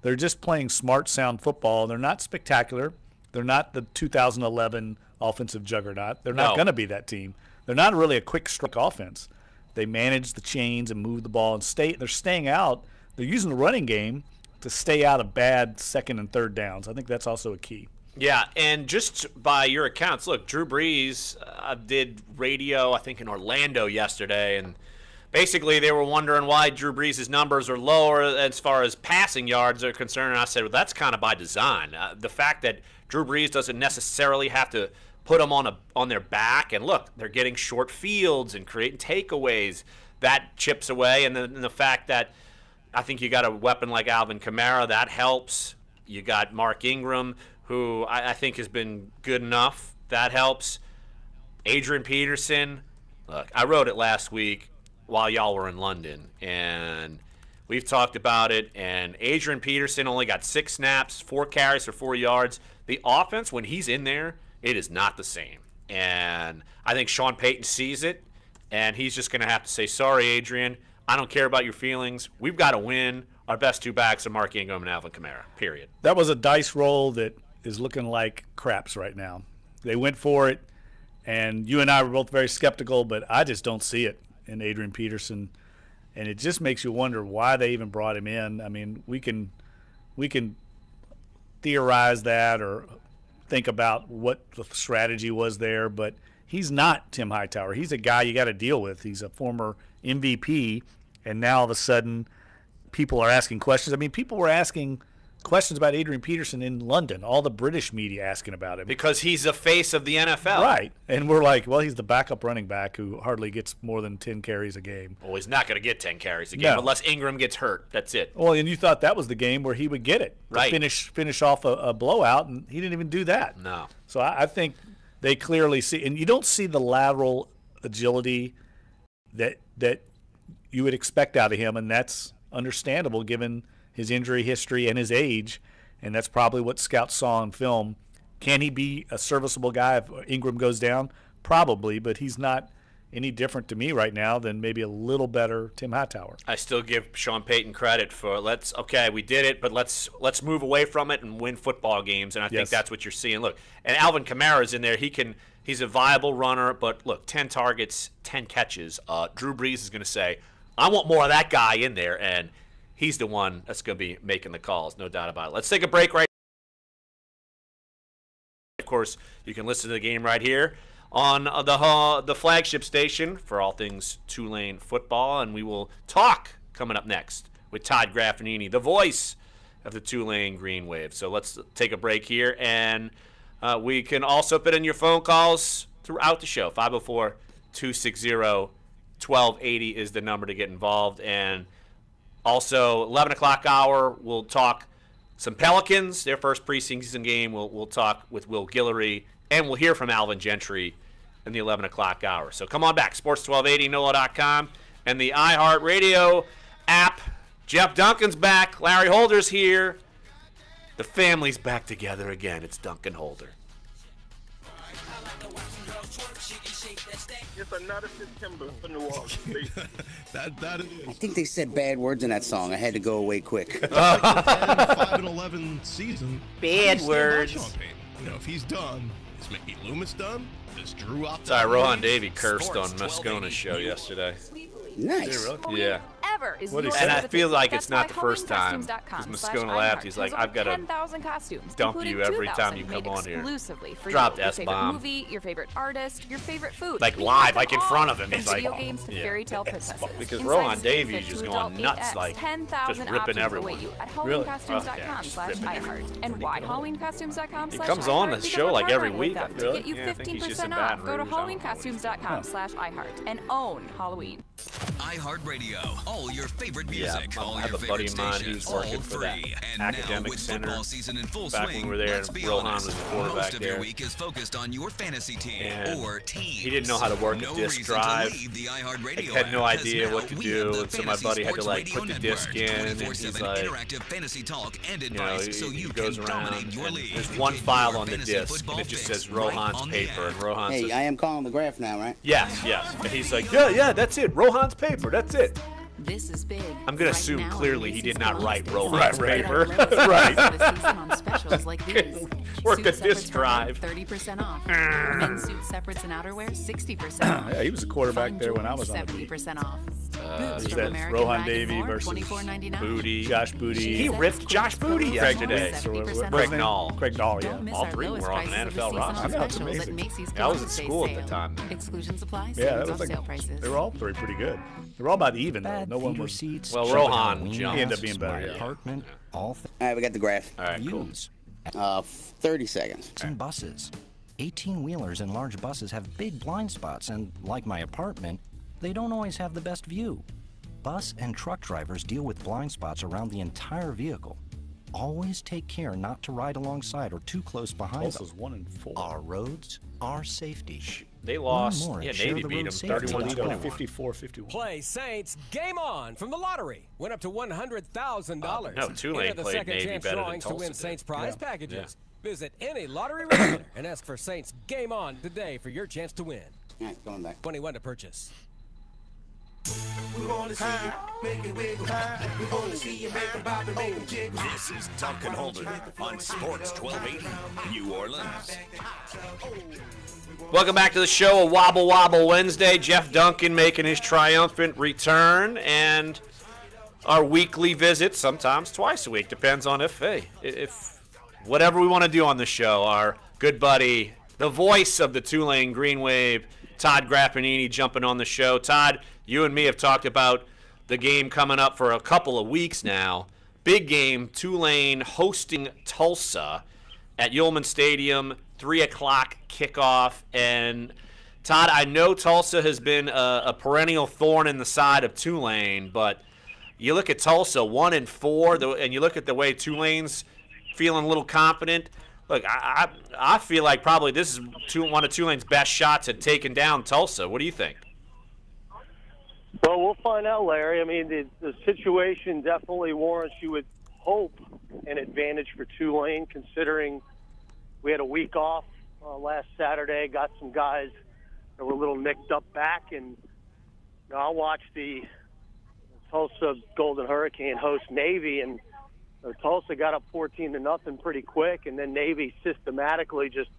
D: They're just playing smart, sound football. They're not spectacular. They're not the 2011 offensive juggernaut. They're not going to be that team. They're not really a quick strike offense. They manage the chains and move the ball and they're staying out. They're using the running game to stay out of bad second and third downs. I think that's also a key.
C: Yeah, and just by your accounts, look, Drew Brees did radio, I think, in Orlando yesterday, and basically they were wondering why Drew Brees' numbers are lower as far as passing yards are concerned, and I said, well, that's kind of by design. The fact that Drew Brees doesn't necessarily have to put them on their back, and look, they're getting short fields and creating takeaways, that chips away, and then the fact that I think you got a weapon like Alvin Kamara, that helps. You got Mark Ingram, who I think has been good enough. That helps. Adrian Peterson. Look, I wrote it last week while y'all were in London, and we've talked about it, and Adrian Peterson only got 6 snaps, 4 carries for 4 yards. The offense, when he's in there, it is not the same. And I think Sean Payton sees it, and he's just going to have to say, sorry, Adrian, I don't care about your feelings. We've got to win. Our best 2 backs are Mark Ingram and Alvin Kamara, period.
D: That was a dice roll that is looking like craps right now. They went for it, and you and I were both very skeptical, but I just don't see it in Adrian Peterson. And it just makes you wonder why they even brought him in. I mean, we can theorize that or think about what the strategy was there, but he's not Tim Hightower. He's a guy you got to deal with. He's a former MVP, and now all of a sudden people are asking questions. I mean, people were asking questions about Adrian Peterson in London, all the British media asking about him.
C: Because he's the face of the NFL.
D: Right. And we're like, well, he's the backup running back who hardly gets more than 10 carries a game.
C: Well, he's not going to get 10 carries a game unless Ingram gets hurt. That's it.
D: Well, and you thought that was the game where he would get it.
C: Right.
D: Finish off a blowout, and he didn't even do that.
C: No.
D: So I think they clearly see, and you don't see the lateral agility that you would expect out of him, and that's understandable given his injury history and his age, and that's probably what scouts saw on film. Can he be a serviceable guy if Ingram goes down? Probably, but he's not any different to me right now than maybe a little better Tim Hightower.
C: I still give Sean Payton credit for we did it, but let's move away from it and win football games, and I think that's what you're seeing. Look, and Alvin Kamara's in there. He's a viable runner, but look, 10 targets, 10 catches. Drew Brees is going to say, I want more of that guy in there, and he's the one that's going to be making the calls, no doubt about it. Let's take a break right now. Of course, you can listen to the game right here on the flagship station for all things Tulane football. And we will talk coming up next with Todd Graffinini, the voice of the Tulane Green Wave. So let's take a break here, and we can also put in your phone calls throughout the show. 504-260-1280 is the number to get involved. And also, 11 o'clock hour, we'll talk some Pelicans, their first preseason game. We'll talk with Will Guillory, and we'll hear from Alvin Gentry in the 11 o'clock hour. So come on back. Sports 1280, NOLA.com, and the iHeartRadio app. Jeff Duncan's back. Larry Holder's here. The family's back together again. It's Duncan Holder.
R: It's another September for New Orleans.
B: I think they said bad words in that song. I had to go away quick.
R: 5-11 season.
C: Bad words.
R: You know, if he's done, is Mickey Loomis done? Is Drew up?
C: Sorry, Rohan Davey cursed on Moscona's show yesterday.
B: Nice.
C: Yeah.
S: Ever is
C: And I feel like it's not the first time. Because Moscona laughed. He's like, I've got to dump you every time you come on here. Dropped S-bomb.
S: Movie, your favorite artist, your favorite food.
C: Like live, like in front of him. He's like,
S: video games to fairy tale princesses.
C: Because Rohan Davey is just going nuts, like just ripping everyone.
S: Really? HalloweenCostumes.com/iHeart. And why HalloweenCostumes.com/iHeart?
C: He comes on the show like every week.
S: To get you 15% off, go to HalloweenCostumes.com/iHeart and own Halloween.
K: iHeartRadio, all your favorite music,
C: Yeah,
K: all
C: I have
K: your
C: a buddy
K: favorite
C: of mine
K: stations,
C: who's working
K: all
C: for that
K: free. And
C: academic
K: now with
C: center.
K: football season in full
C: Back
K: swing,
C: when we were there,
K: let's be
C: Rohan
K: honest,
C: was the quarterback
K: most of your
C: there.
K: week is focused on your fantasy team
C: And
K: or teams.
C: he didn't know how to work a disk drive.
K: The iHeartRadio
C: Had no
K: app,
C: idea
K: 'cause
C: what to
K: now we
C: do,
K: have the
C: and so my
K: Fantasy
C: buddy had to
K: Sports
C: like
K: Radio
C: put the
K: Network,
C: disc in, and he's
K: 24/7
C: like,
K: interactive fantasy talk and
C: you know,
K: advice so you
C: he
K: can
C: goes around,
K: dominate your
C: and
K: league.
C: there's
K: and
C: one
K: get
C: file
K: your
C: on the
K: fantasy
C: disc,
K: football
C: and it just
K: fix
C: says
K: right
C: Rohan's
K: on the
C: paper,
K: app.
C: and Rohan
B: Hey,
C: says,
B: I am calling the graph now, right?
C: yes, and he's like, yeah, that's it, Rohan's paper, that's it.
T: This is big.
C: I'm gonna
T: Right
C: assume
T: now,
C: clearly he did not
T: Macy's
C: write
T: bonus
C: Rohan's
T: days.
C: paper.
T: Right.
C: Right.
T: On specials like these.
C: Work the
T: Suit
C: disk
T: separates
C: drive.
T: 30% off. Men's suit separates and outerwear 60% off.
D: Yeah, he was a quarterback
T: Fine
D: there when I
T: jewelry,
D: was on the team.
T: 70% off.
D: Is
T: Boots
D: that
T: from American
D: Rohan
T: Rag and
D: Davey
T: More,
D: versus
T: $24.99.
C: Booty.
D: Josh Booty?
C: He ripped Josh Booty yesterday.
D: Craig
C: Nall.
D: Craig Nall, yeah.
T: Don't miss
C: All
T: our
C: three
T: lowest
C: were on an
T: prices of the
C: NFL
T: season
C: roster.
T: on
D: I know, it's
T: specials at
D: amazing.
T: Macy's
C: Yeah, I was at
T: Columbus Day
C: school at the
T: sale.
C: time then.
T: Exclusions apply.
D: Yeah,
T: Savings
D: that was
T: off
D: like
T: sale prices.
D: they were all three pretty good. They were all about even though. No one was.
C: Well, Rohan
D: He
C: jumped.
D: ended up being better. Yeah.
U: Apartment, all
B: All right, we got the graph.
C: All right, cool.
U: views.
B: 30 seconds.
U: And buses. 18-wheelers and large buses have big blind spots, and like my apartment, they don't always have the best view. Bus and truck drivers deal with blind spots around the entire vehicle. Always take care not to ride alongside or too close behind
D: Tulsa's
U: them.
D: 1 and 4.
U: Our roads, our safety.
C: They lost.
U: Learn more
C: Yeah,
U: at Share
C: Navy
U: the
C: beat
U: Road
C: them
U: Safety
C: 31-21.
D: 54-51.
N: Play Saints Game On from the lottery. Win up to $100,000.
C: No, Tulane
N: Enter the
C: played
N: second
C: Navy
N: chance
C: better than
N: drawings to
C: Tulsa
N: win
C: did.
N: Saints prize
D: Yeah.
N: packages. Visit any lottery retailer and ask for Saints Game On today for your chance to win.
B: All right, going back.
N: 21 to purchase.
L: This is Duncan Holder on Sports 1280, New Orleans.
C: Welcome back to the show, a Wobble Wobble Wednesday. Jeff Duncan making his triumphant return, and our weekly visit, sometimes twice a week, depends on if whatever we want to do on the show. Our good buddy, the voice of the Tulane Green Wave, Todd Graffinini, jumping on the show. Todd, you and me have talked about the game coming up for a couple of weeks now. Big game, Tulane hosting Tulsa at Yulman Stadium, 3 o'clock kickoff. And Todd, I know Tulsa has been a perennial thorn in the side of Tulane, but you look at Tulsa, 1 and 4, and you look at the way Tulane's feeling a little confident. Look, I feel like probably this is one of Tulane's best shots at taking down Tulsa. What do you think?
V: Well, we'll find out, Larry. I mean, the situation definitely warrants, you would hope, an advantage for Tulane, considering we had a week off last Saturday, got some guys that were a little nicked up back, and I watched the Tulsa Golden Hurricane host Navy, and Tulsa got up 14-0 pretty quick, and then Navy systematically just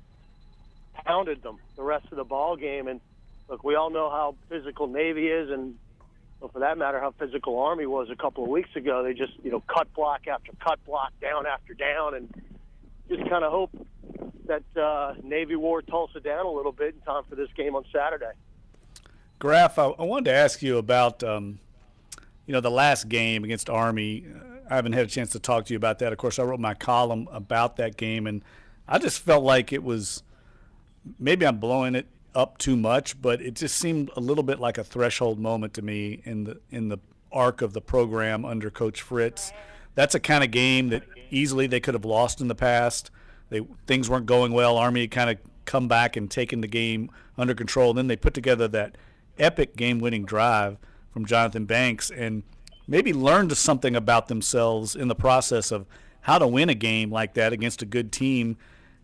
V: pounded them the rest of the ball game. And look, we all know how physical Navy is, and well, for that matter, how physical Army was a couple of weeks ago. They just, cut block after cut block, down after down, and just kind of hope that Navy wore Tulsa down a little bit in time for this game on Saturday.
D: Graf, I wanted to ask you about the last game against Army. I haven't had a chance to talk to you about that. Of course, I wrote my column about that game, and I just felt like it was – maybe I'm blowing it up too much, but it just seemed a little bit like a threshold moment to me in the arc of the program under Coach Fritz. That's a kind of game that easily they could have lost in the past. Things weren't going well. Army had kind of come back and taken the game under control. Then they put together that epic game-winning drive from Jonathan Banks and maybe learned something about themselves in the process of how to win a game like that against a good team.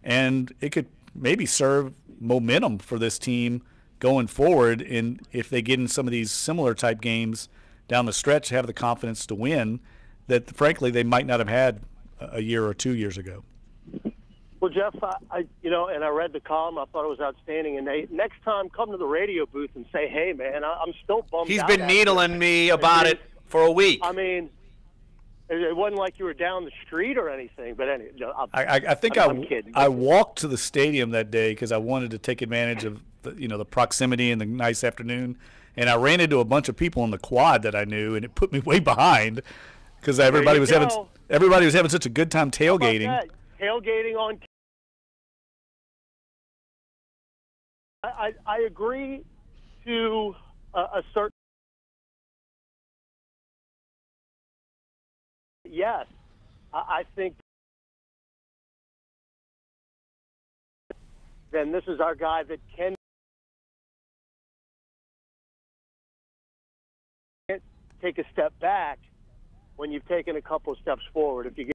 D: And it could maybe serve momentum for this team going forward. And if they get in some of these similar type games down the stretch, have the confidence to win that, frankly, they might not have had a year or 2 years ago.
V: Well, Jeff, I read the column. I thought it was outstanding. And next time, come to the radio booth and say, "Hey, man, I'm still bummed out."
C: He's been needling me about it for a week.
V: I mean, it wasn't like you were down the street or anything. But anyway,
D: I think
V: I'm kidding.
D: I walked to the stadium that day because I wanted to take advantage of the proximity and the nice afternoon. And I ran into a bunch of people on the quad that I knew, and it put me way behind because everybody was having such a good time tailgating.
V: How about that? Tailgating on. I agree to a certain. Yes, I think. Then this is our guy that can take a step back when you've taken a couple of steps forward. If you get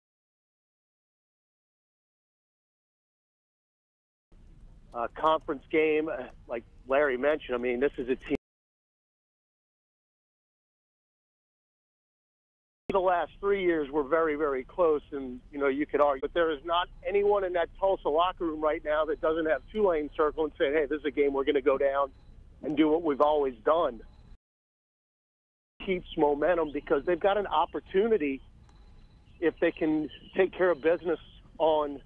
V: a conference game, like Larry mentioned, I mean, this is a team. The last 3 years were very, very close, and, you could argue. But there is not anyone in that Tulsa locker room right now that doesn't have Tulane circle and saying, hey, this is a game we're going to go down and do what we've always done. Keeps momentum because they've got an opportunity, if they can take care of business on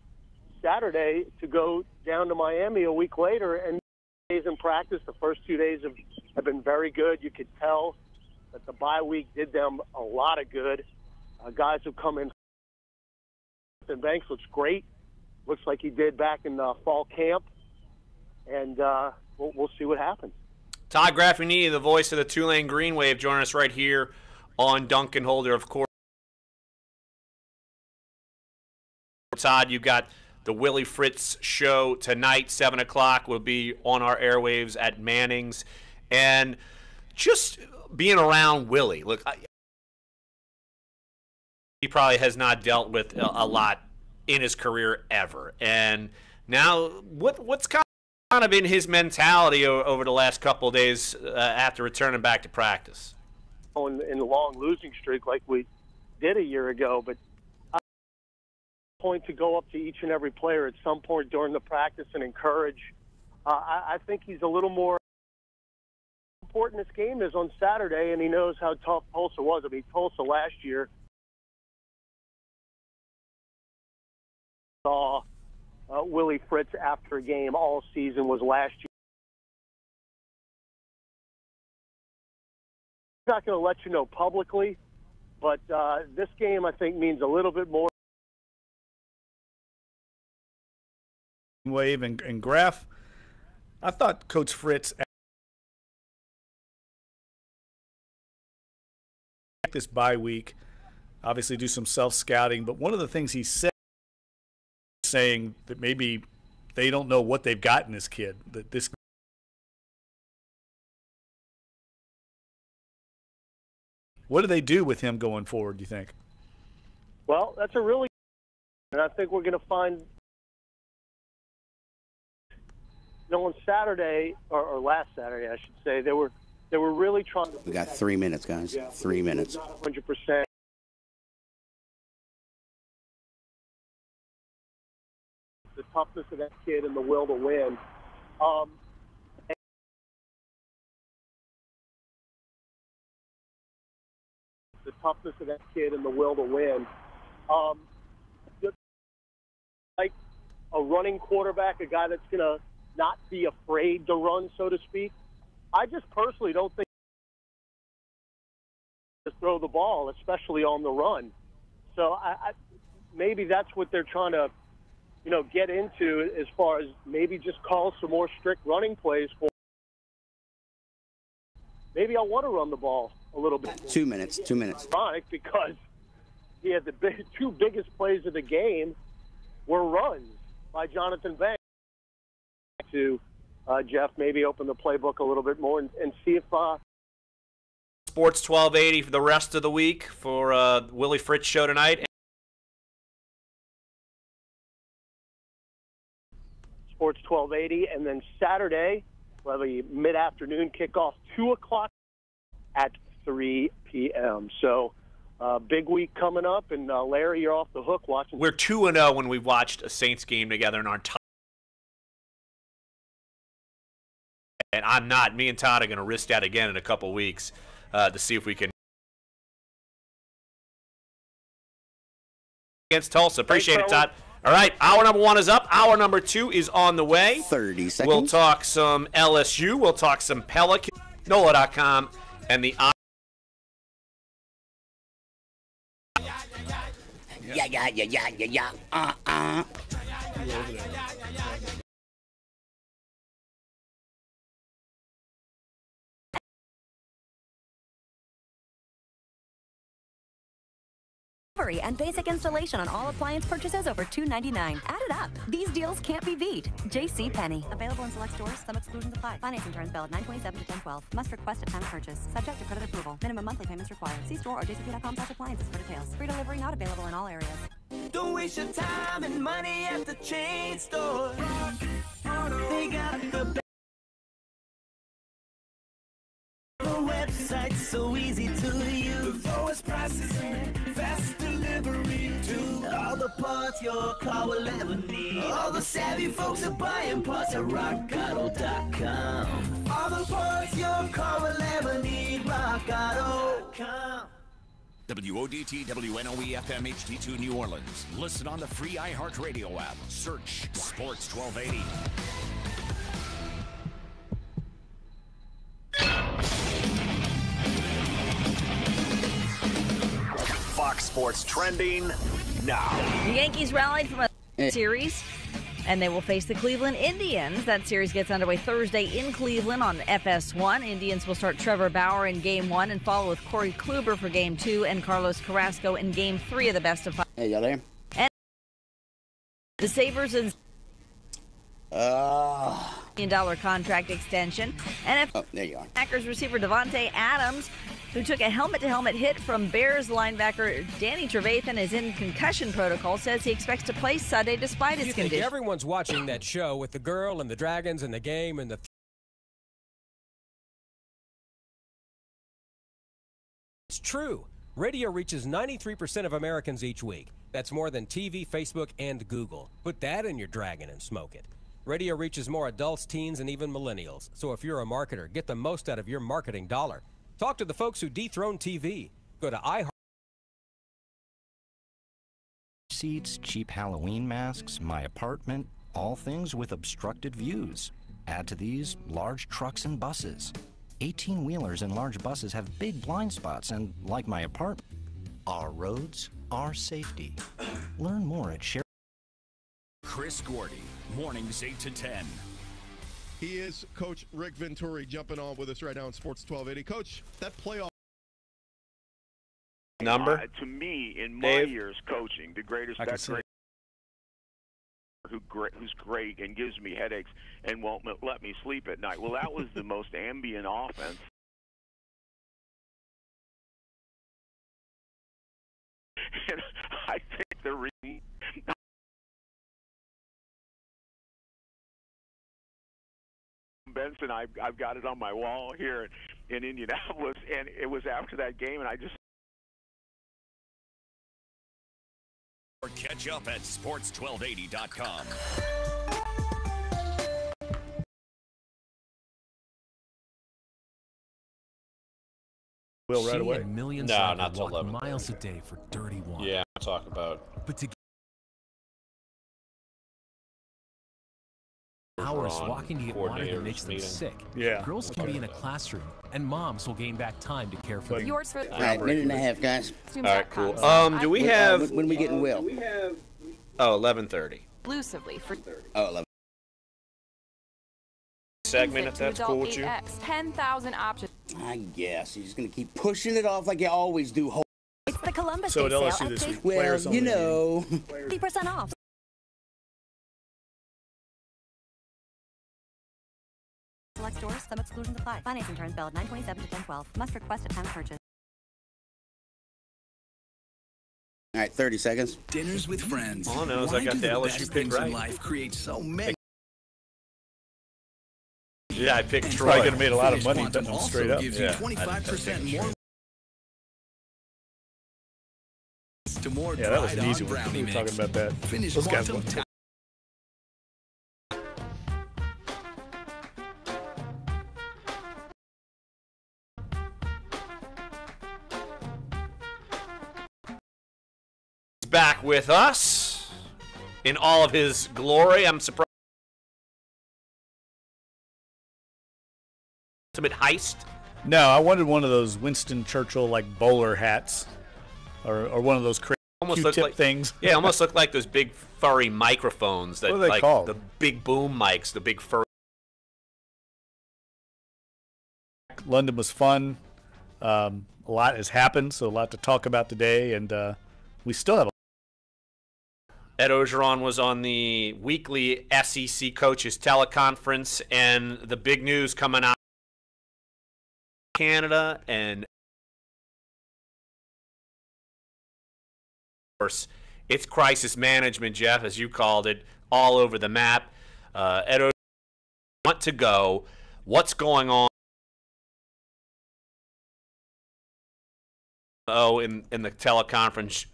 V: Saturday, to go down to Miami a week later. And days in practice, the first 2 days have been very good. You could tell that the bye week did them a lot of good. Guys who come in. And Banks looks great. Looks like he did back in fall camp. And we'll see what happens.
C: Todd Graffinini, the voice of the Tulane Green Wave, joining us right here on Dunc and Holder, of course. Todd, you've got the Willie Fritz show tonight, 7 o'clock. Will be on our airwaves at Manning's. And just being around Willie, look, he probably has not dealt with a lot in his career ever. And now what's kind of been his mentality over the last couple of days after returning back to practice?
V: In a long losing streak like we did a year ago, but point to go up to each and every player at some point during the practice and encourage. I think he's a little more important this game is on Saturday, and he knows how tough Tulsa was. I mean, Tulsa last year saw Willie Fritz after a game all season was last year. I'm not going to let you know publicly, but this game I think means a little bit more.
D: Wave and Graf, I thought Coach Fritz this bye week, obviously do some self-scouting, but one of the things he said, saying that maybe they don't know what they've got in this kid, that this what do they do with him going forward, do you think?
V: Well, that's a really, and I think we're going to find, on Saturday, or last Saturday, I should say, they were really trying to.
B: We got 3 minutes, guys. 3 minutes.
V: 100%. The toughness of that kid and the will to win. The toughness of that kid and the will to win. Like a running quarterback, a guy that's going to not be afraid to run, so to speak. I just personally don't think to throw the ball, especially on the run. So maybe that's what they're trying to, get into as far as maybe just call some more strict running plays for. Maybe I want to run the ball a little bit.
B: 2 minutes.
V: Ironic because he had the two biggest plays of the game were runs by Jonathan Banks. To Jeff, maybe open the playbook a little bit more and see if.
C: Sports 1280 for the rest of the week for Willie Fritz show tonight.
V: Sports 1280, and then Saturday we'll have a mid-afternoon kickoff, 2 o'clock at 3 p.m. So, big week coming up, and Larry, you're off the hook watching.
C: We're 2-0 when we watched a Saints game together in our time. And I'm not. Me and Todd are going to risk that again in a couple weeks to see if we can. Against Tulsa. Appreciate it, Todd. All right, hour number 1 is up. Hour number 2 is on the way.
B: 30 seconds.
C: We'll talk some LSU. We'll talk some Pelicans, NOLA.com, and the
A: and basic installation on all appliance purchases over $299. Add it up. These deals can't be beat. JCPenney. Available in select stores. Some exclusions apply. Financing terms valid 9/27 to 10/12. Must request at time of purchase. Subject to credit approval. Minimum monthly payments required. See store or jcp.com/appliances for details. Free delivery not available in all areas.
E: Don't waste your time and money at the chain store. They got the website so easy to use. The lowest prices and fast delivery too. All the parts your car will ever need. All the savvy folks are buying parts at rockauto.com. All the parts your car will ever need. rockauto.com.
L: WODT WNOE FM HD2 New Orleans. Listen on the free iHeartRadio app. Search Sports 1280. Fox Sports trending now.
W: The Yankees rallied from a series, and they will face the Cleveland Indians. That series gets underway Thursday in Cleveland on FS1. Indians will start Trevor Bauer in Game 1 and follow with Corey Kluber for Game 2 and Carlos Carrasco in Game 3 of the best-of-5.
B: Hey, y'all there?
W: And the Sabres and $1 million contract extension. And
B: there you are.
W: Packers receiver Devontae Adams, who took a helmet-to-helmet hit from Bears linebacker Danny Trevathan, is in concussion protocol, says he expects to play Sunday despite his condition.
N: Everyone's watching that show with the girl and the dragons and the game and the... It's true. Radio reaches 93% of Americans each week. That's more than TV, Facebook, and Google. Put that in your dragon and smoke it. Radio reaches more adults, teens, and even millennials. So if you're a marketer, get the most out of your marketing dollar. Talk to the folks who dethrone TV. Go to iHeart.
U: Seats, cheap Halloween masks, my apartment, all things with obstructed views. Add to these large trucks and buses. 18-wheelers and large buses have big blind spots, and like my apartment, our roads, our safety. Learn more at Share.
L: Chris Gordy, mornings 8 to 10.
R: He is Coach Rick Venturi jumping on with us right now on Sports 1280. Coach, that playoff
C: number
X: to me in my years coaching, the greatest who's great and gives me headaches and won't let me sleep at night. Well, that was the most ambient offense. And I think the reason Benson, I've got it on my wall here in Indianapolis, and it was after that game, and I just.
L: Or catch up at sports1280.com.
D: Will right away.
J: Millions
C: no, not till 11.
J: Miles a day for dirty water.
C: Yeah, talk about.
J: But to
N: hours walking to get water that makes them sick.
D: Yeah.
N: Girls can be in a classroom, and moms will gain back time to care for them.
S: Yours for
B: All right, minute and a half, guys.
C: All right, cool. Do we have...
B: when are we getting Will?
C: Oh, 11:30.
S: Exclusively for...
B: Oh, 11.
C: Segment, if that's cool with you.
S: 10,000 options.
B: I guess. You're just going to keep pushing it off like you always do.
A: It's the Columbus
D: So
A: Day
D: at
A: sale
D: LSU
A: at
D: this week,
B: Well,
D: players only.
B: you know.
A: 50% off. Select stores, some exclusions apply. Financing terms valid 9/27 to 10/12. Must request at time of purchase.
B: All right, 30 seconds.
L: Dinners with friends.
C: All I know is
L: Why
C: I got
L: do
C: the LSU
L: best
C: pick
L: things in
C: right.
L: life create so many.
C: Yeah, I picked Troy.
D: Probably could have made a lot of
L: Finish
D: money
L: Quantum
D: betting them
L: also
D: straight up.
L: gives you 25% more to more
D: Yeah, that was an
L: dried-on
D: easy one.
L: brownie
D: We were
L: mix.
D: talking about that.
L: Finish
D: Those guys
L: Quantum
D: won.
C: Back with us in all of his glory. I'm surprised. Ultimate heist.
D: No, I wanted one of those Winston Churchill like bowler hats, or one of those
C: Almost look
D: Q-tip
C: like
D: things.
C: Yeah, almost look like those big furry microphones that
D: What are they
C: like
D: called?
C: the big boom mics, the big furry.
D: London was fun. A lot has happened, so a lot to talk about today, and we still have.
C: Ed Ogeron was on the weekly SEC coaches teleconference, and the big news coming out of Canada and of course it's crisis management, Jeff, as you called it, all over the map. Ed Ogeron want to go. What's going on? In the teleconference.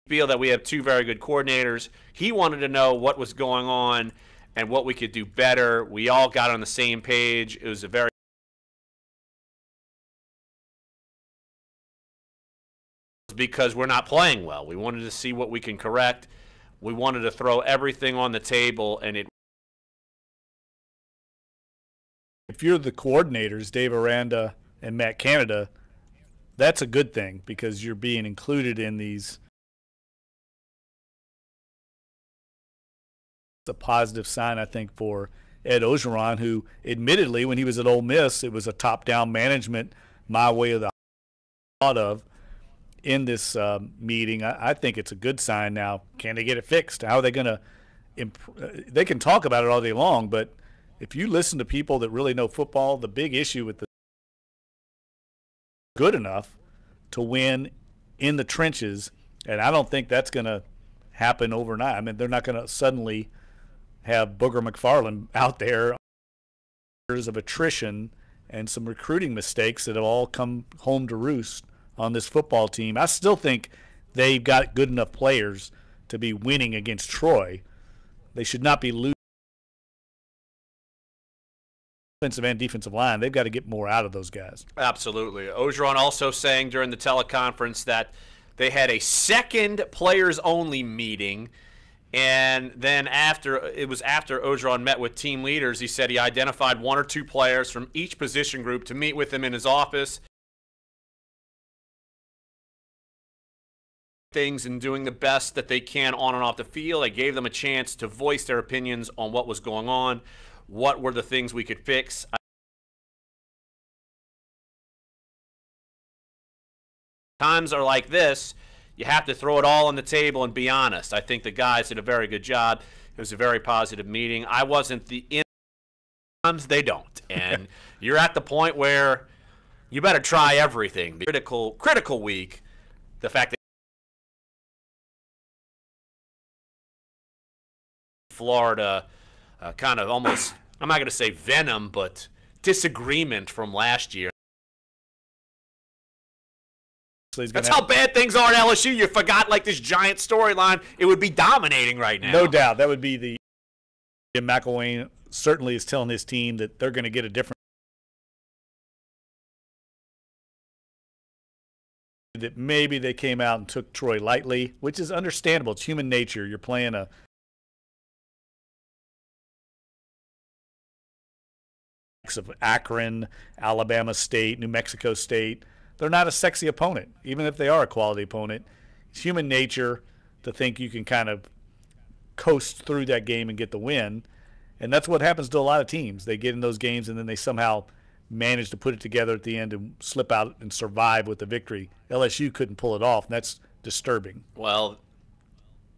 C: Feel that we have two very good coordinators. He wanted to know what was going on and what we could do better. We all got on the same page. It was a very because we're not playing well. We wanted to see what we can correct. We wanted to throw everything on the table, and it.
D: If you're the coordinators, Dave Aranda and Matt Canada, that's a good thing because you're being included in these. It's a positive sign, I think, for Ed Ogeron, who admittedly, when he was at Ole Miss, it was a top-down management, my way of the thought of. In this meeting, I think it's a good sign now. Can they get it fixed? How are they going to they can talk about it all day long, but if you listen to people that really know football, the big issue with the good enough to win in the trenches, and I don't think that's going to happen overnight. I mean, they're not going to suddenly have Booger McFarland out there. Years of attrition and some recruiting mistakes that have all come home to roost on this football team. I still think they've got good enough players to be winning against Troy. They should not be losing offensive and defensive line. They've got to get more out of those guys.
C: Absolutely. Ogeron also saying during the teleconference that they had a second players-only meeting, and then after Ogeron met with team leaders, he said he identified one or two players from each position group to meet with him in his office. Things and doing the best that they can on and off the field. I gave them a chance to voice their opinions on what was going on, what were the things we could fix. Times are like this, you have to throw it all on the table and be honest. I think the guys did a very good job. It was a very positive meeting. I wasn't the in. Sometimes they don't, and you're at the point where you better try everything. The critical week, the fact that Florida kind of almost, I'm not going to say venom, but disagreement from last year. That's how bad things are at LSU. You forgot like this giant storyline. It would be dominating right now.
D: No doubt. That would be the Jim McElwain certainly is telling his team that they're going to get a different that maybe they came out and took Troy lightly, which is understandable. It's human nature. You're playing of Akron, Alabama State, New Mexico State. They're not a sexy opponent, even if they are a quality opponent. It's human nature to think you can kind of coast through that game and get the win. And that's what happens to a lot of teams. They get in those games and then they somehow manage to put it together at the end and slip out and survive with the victory. LSU couldn't pull it off, and that's disturbing.
C: Well,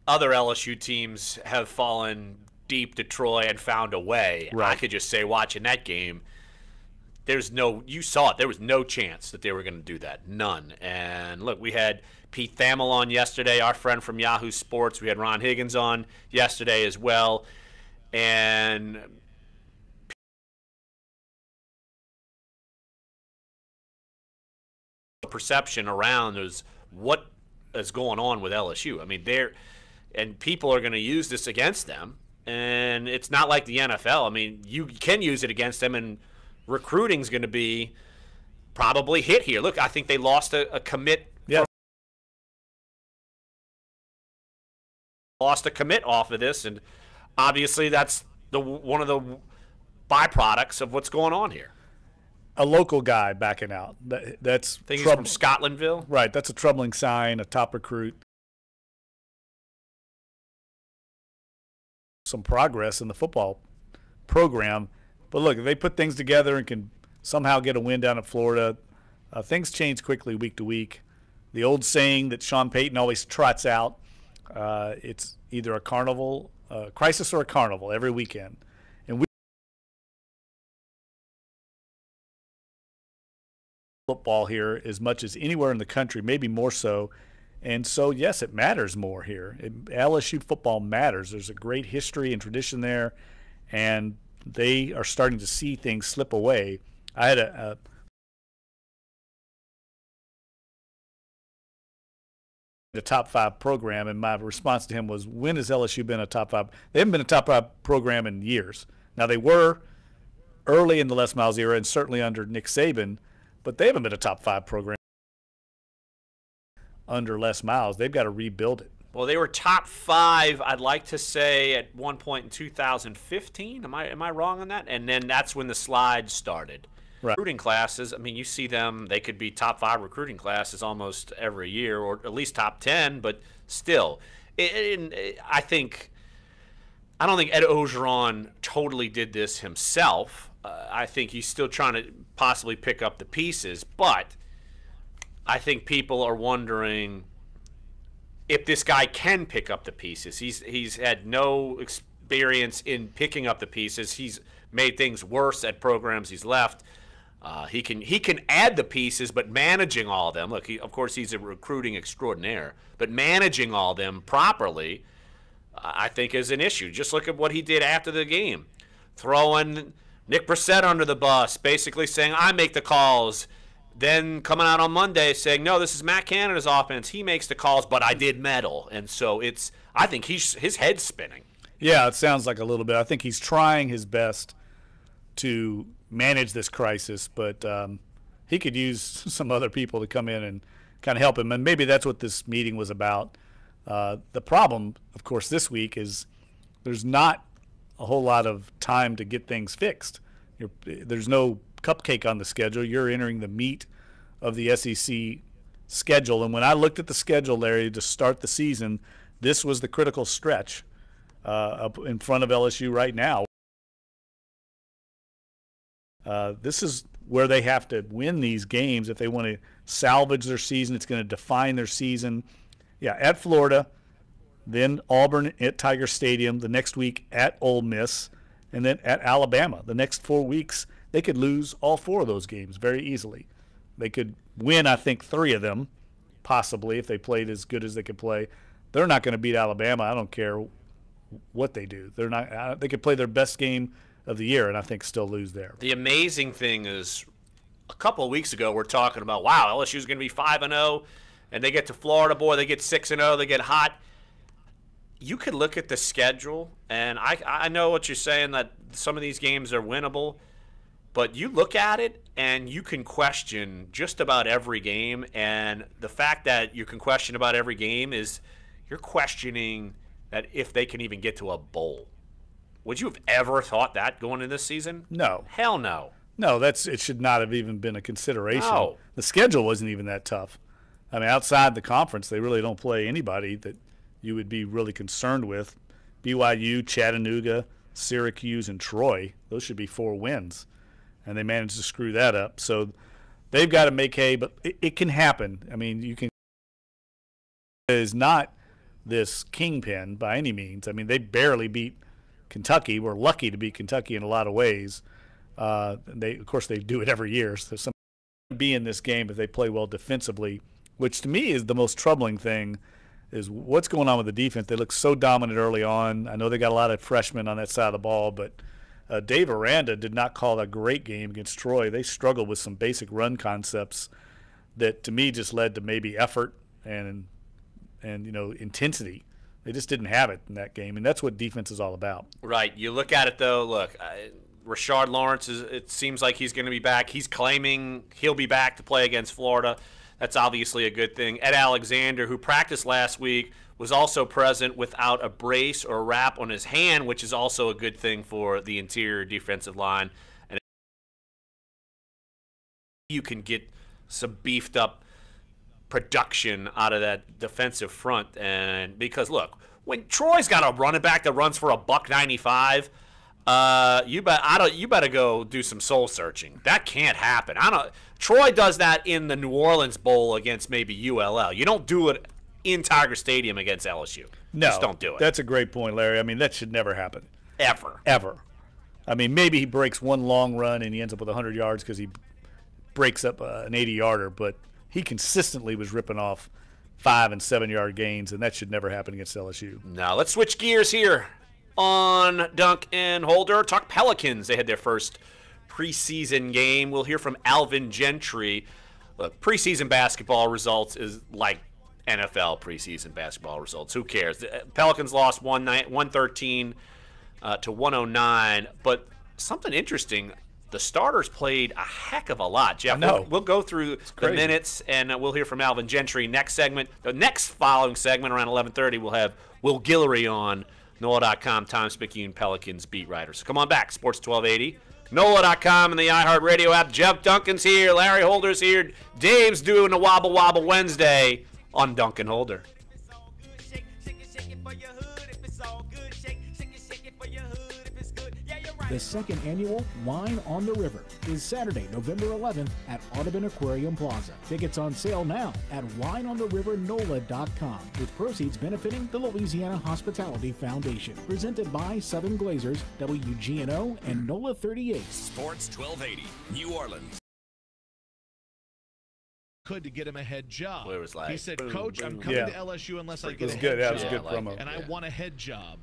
C: other LSU teams have fallen deep to Troy and found a way.
D: Right.
C: I could just say, watching that game, you saw it. There was no chance that they were going to do that. None. And look, we had Pete Thamel on yesterday, our friend from Yahoo Sports. We had Ron Higgins on yesterday as well. And perception around is what is going on with LSU. I mean, and people are going to use this against them. And it's not like the NFL. I mean, you can use it against them, and recruiting's going to be probably hit here. Look, I think they lost a commit.
D: Yeah.
C: Lost a commit off of this, and obviously that's one of the byproducts of what's going on here.
D: A local guy backing out. That's
C: I think he's from Scotlandville.
D: Right. That's a troubling sign, a top recruit. Some progress in the football program. But look, if they put things together and can somehow get a win down in Florida, things change quickly week to week. The old saying that Sean Payton always trots out, it's either a carnival, crisis or a carnival every weekend. And football here as much as anywhere in the country, maybe more so. And so, yes, it matters more here. LSU football matters. There's a great history and tradition there, and they are starting to see things slip away. I had a top 5 program, and my response to him was, when has LSU been a top 5? They haven't been a top 5 program in years. Now, they were early in the Les Miles era and certainly under Nick Saban, but they haven't been a top 5 program under Les Miles. They've got to rebuild it.
C: Well, they were top 5, I'd like to say, at one point in 2015. Am I wrong on that? And then that's when the slide started.
D: Right.
C: Recruiting classes, I mean, you see them, they could be top 5 recruiting classes almost every year, or at least top 10, but still. I don't think Ed Orgeron totally did this himself. I think he's still trying to possibly pick up the pieces, but I think people are wondering if this guy can pick up the pieces. He's had no experience in picking up the pieces. He's made things worse at programs he's left. He can add the pieces, but managing all of them. Look, of course, he's a recruiting extraordinaire, but managing all of them properly, I think, is an issue. Just look at what he did after the game, throwing Nick Brissett under the bus, basically saying, I make the calls. Then coming out on Monday saying, no, this is Matt Canada's offense. He makes the calls, but I did meddle. And so I think his head's spinning.
D: Yeah, it sounds like a little bit. I think he's trying his best to manage this crisis, but he could use some other people to come in and kind of help him. And maybe that's what this meeting was about. The problem, of course, this week is there's not a whole lot of time to get things fixed. There's no cupcake on the schedule. You're entering the meat of the SEC schedule. And when I looked at the schedule, Larry, to start the season, this was the critical stretch up in front of LSU right now. This is where they have to win these games if they want to salvage their season. It's going to define their season. Yeah, at Florida, then Auburn at Tiger Stadium, the next week at Ole Miss, and then at Alabama. The next 4 weeks, they could lose all 4 of those games very easily. They could win, I think, 3 of them, possibly, if they played as good as they could play. They're not going to beat Alabama. I don't care what they do. They're not. They could play their best game of the year and I think still lose there.
C: The amazing thing is, a couple of weeks ago we're talking about, wow, LSU's going to be 5-0, and they get to Florida, boy, they get 6-0, they get hot. You could look at the schedule, and I know what you're saying, that some of these games are winnable. But you look at it, and you can question just about every game. And the fact that you can question about every game is you're questioning that if they can even get to a bowl. Would you have ever thought that going into this season?
D: No.
C: Hell no.
D: No, it should not have even been a consideration.
C: No.
D: The schedule wasn't even that tough. I mean, outside the conference, they really don't play anybody that you would be really concerned with. BYU, Chattanooga, Syracuse, and Troy. Those should be 4 wins. And they managed to screw that up. So they've got to make hay, but it can happen. I mean, you can. It is not this kingpin by any means. I mean, they barely beat Kentucky. We're lucky to beat Kentucky in a lot of ways. Of course, they do it every year. So some be in this game if they play well defensively, which to me is the most troubling thing. Is what's going on with the defense. They look so dominant early on. I know they got a lot of freshmen on that side of the ball, but Dave Aranda did not call a great game against Troy. They struggled with some basic run concepts that to me just led to maybe effort and intensity. They just didn't have it in that game, and that's what defense is all about.
C: Right. You look at it, though. Look, Rashard Lawrence, it seems like he's going to be back. He's claiming he'll be back to play against Florida. That's obviously a good thing. Ed Alexander, who practiced last week, was also present without a brace or wrap on his hand, which is also a good thing for the interior defensive line. And you can get some beefed up production out of that defensive front. And because, look, when Troy's got a running back that runs for $195, you better go do some soul searching. That can't happen. Troy does that in the New Orleans Bowl against maybe ULL. You don't do it in Tiger Stadium against LSU.
D: No,
C: just don't do it.
D: That's a great point, Larry. I mean, that should never happen.
C: Ever.
D: I mean, maybe he breaks one long run and he ends up with 100 yards because he breaks up an 80-yarder, but he consistently was ripping off 5- and 7-yard gains, and that should never happen against LSU.
C: Now let's switch gears here on Dunc and Holder. Talk Pelicans. They had their first preseason game. We'll hear from Alvin Gentry. Look, preseason basketball results is like NFL preseason basketball results. Who cares? The Pelicans lost 113 to 109. But something interesting, the starters played a heck of a lot. Jeff, we'll go through the minutes, and we'll hear from Alvin Gentry next segment. The next following segment, around 11:30, we'll have Will Guillory on, NOLA.com, Times-Picayune Pelicans beat writer. So come on back, Sports 1280. NOLA.com and the iHeartRadio app. Jeff Duncan's here. Larry Holder's here. Dave's doing a Wobble Wobble Wednesday on Dunc and Holder.
F: The second annual Wine on the River is Saturday, November 11th at Audubon Aquarium Plaza. Tickets on sale now at wineontheriver.NOLA.com, with proceeds benefiting the Louisiana Hospitality Foundation. Presented by Southern Glazers, WGNO, and NOLA 38.
L: Sports 1280, New Orleans.
R: To get him a head job.
C: Well, it was like,
R: he said,
C: boom,
R: Coach,
C: boom,
R: I'm coming to LSU unless I get a head job.
D: That was a good promo.
R: And I want a head job.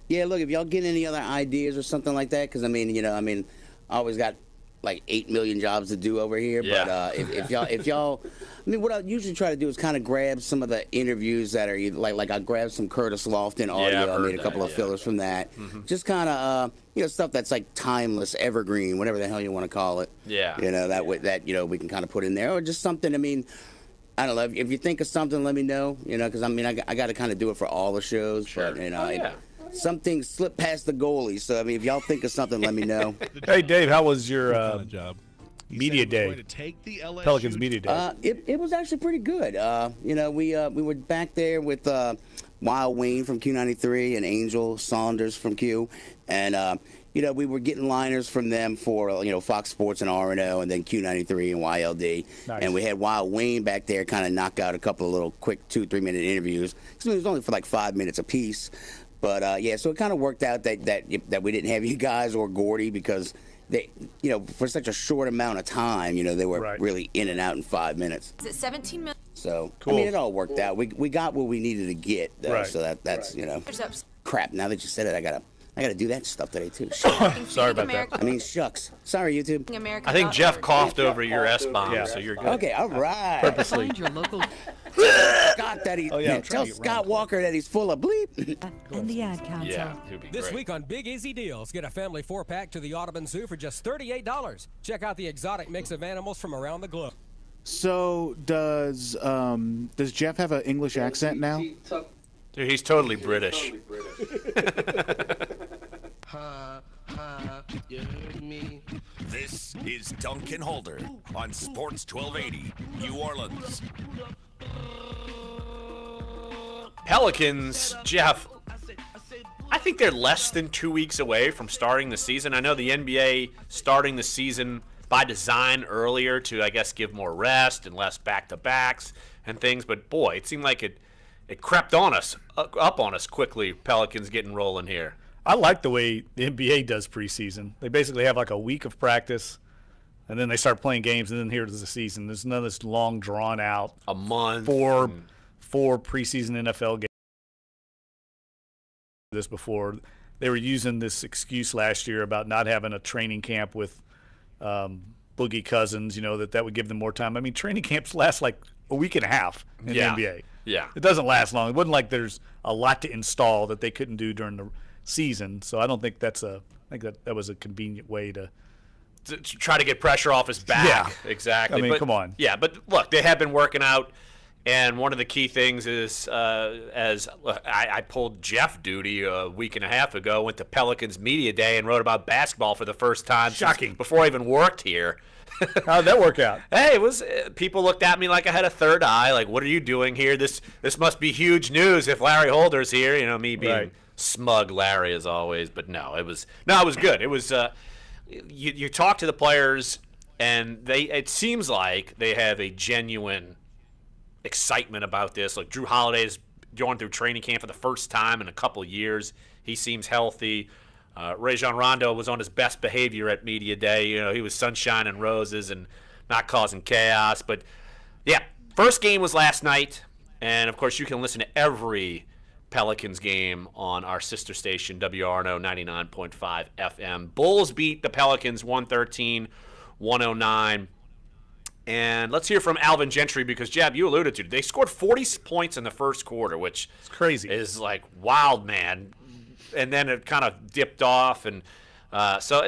B: Yeah, look, if y'all get any other ideas or something like that, because I always got like 8 million jobs to do over here.
C: Yeah.
B: But if y'all, what I usually try to do is kind of grab some of the interviews that are like I grabbed some Curtis Lofton audio. I made a couple of fillers from that. Mm-hmm. Just kind of stuff that's like timeless, evergreen, whatever the hell you want to call it.
C: Yeah.
B: That we can kind of put in there, or just something. I don't know. If you think of something, let me know. Because I got to kind of do it for all the shows.
C: Sure.
B: But, some things slip past the goalie. So if y'all think of something, let me know.
D: Hey Dave, how was your
R: job?
D: media day? Pelicans media day.
B: It was actually pretty good. We were back there with Wild Wayne from Q93 and Angel Saunders from Q, and we were getting liners from them for Fox Sports and RNO, and then Q93 and YLD. Nice. And we had Wild Wayne back there kind of knock out a couple of little quick 2-3 minute interviews. It was only for like 5 minutes apiece. But so it kind of worked out that we didn't have you guys or Gordy because they, for such a short amount of time, they were really in and out in 5 minutes.
S: Is it 17 million?
B: So
D: cool.
B: It all worked out. We got what we needed to get, though. Right. So that's crap. Now that you said it, I I got to do that stuff today, too.
D: Sorry about that.
B: I mean, shucks. Sorry, YouTube.
C: I think Jeff coughed over your S-bomb, so you're good.
B: Okay, all right.
D: Purposely.
T: Find your local.
B: Scott that he's, tell Scott Walker that he's full of bleep.
W: And the ad council.
C: Yeah, he'd be
N: This
C: great.
N: week on Big Easy Deals, get a family 4-pack to the Audubon Zoo for just $38. Check out the exotic mix of animals from around the globe.
G: So does Jeff have an English accent now?
C: Dude, he's totally British.
L: This is Dunc and Holder on Sports 1280, New Orleans.
C: Pelicans, Jeff, I think they're less than 2 weeks away from starting the season. I know the NBA starting the season by design earlier to, I guess, give more rest and less back-to-backs and things. But, boy, it seemed like it crept on us, up on us quickly, Pelicans getting rolling here.
D: I like the way the NBA does preseason. They basically have like a week of practice, and then they start playing games, and then here's the season. There's none of this long, drawn-out.
C: A month.
D: Four preseason NFL games. This before. They were using this excuse last year about not having a training camp with Boogie Cousins, that would give them more time. I mean, training camps last like a week and a half in the NBA.
C: Yeah.
D: It doesn't last long. It wasn't like there's a lot to install that they couldn't do during the season. So I don't think I think that was a convenient way to
C: try to get pressure off his back.
D: Yeah.
C: Exactly.
D: I mean, come on.
C: Yeah, but look, they have been working out. And one of the key things is, I pulled Jeff duty a week and a half ago, went to Pelicans Media Day and wrote about basketball for the first time.
D: Shocking.
C: Before I even worked here.
D: How'd that work out?
C: Hey, it was. People looked at me like I had a third eye. Like, what are you doing here? This must be huge news if Larry Holder's here. Me being smug, Larry as always. But no, it was good. It was. You talk to the players, and it seems like they have a genuine excitement about this. Like Drew Holiday's going through training camp for the first time in a couple of years. He seems healthy. Rajon Rondo was on his best behavior at Media Day. He was sunshine and roses and not causing chaos. But, yeah, first game was last night. And, of course, you can listen to every Pelicans game on our sister station, WRNO 99.5 FM. Bulls beat the Pelicans 113-109. And let's hear from Alvin Gentry because, Jeb, you alluded to it. They scored 40 points in the first quarter, which
D: is crazy.
C: Is like wild, man. And then it kind of dipped off. And so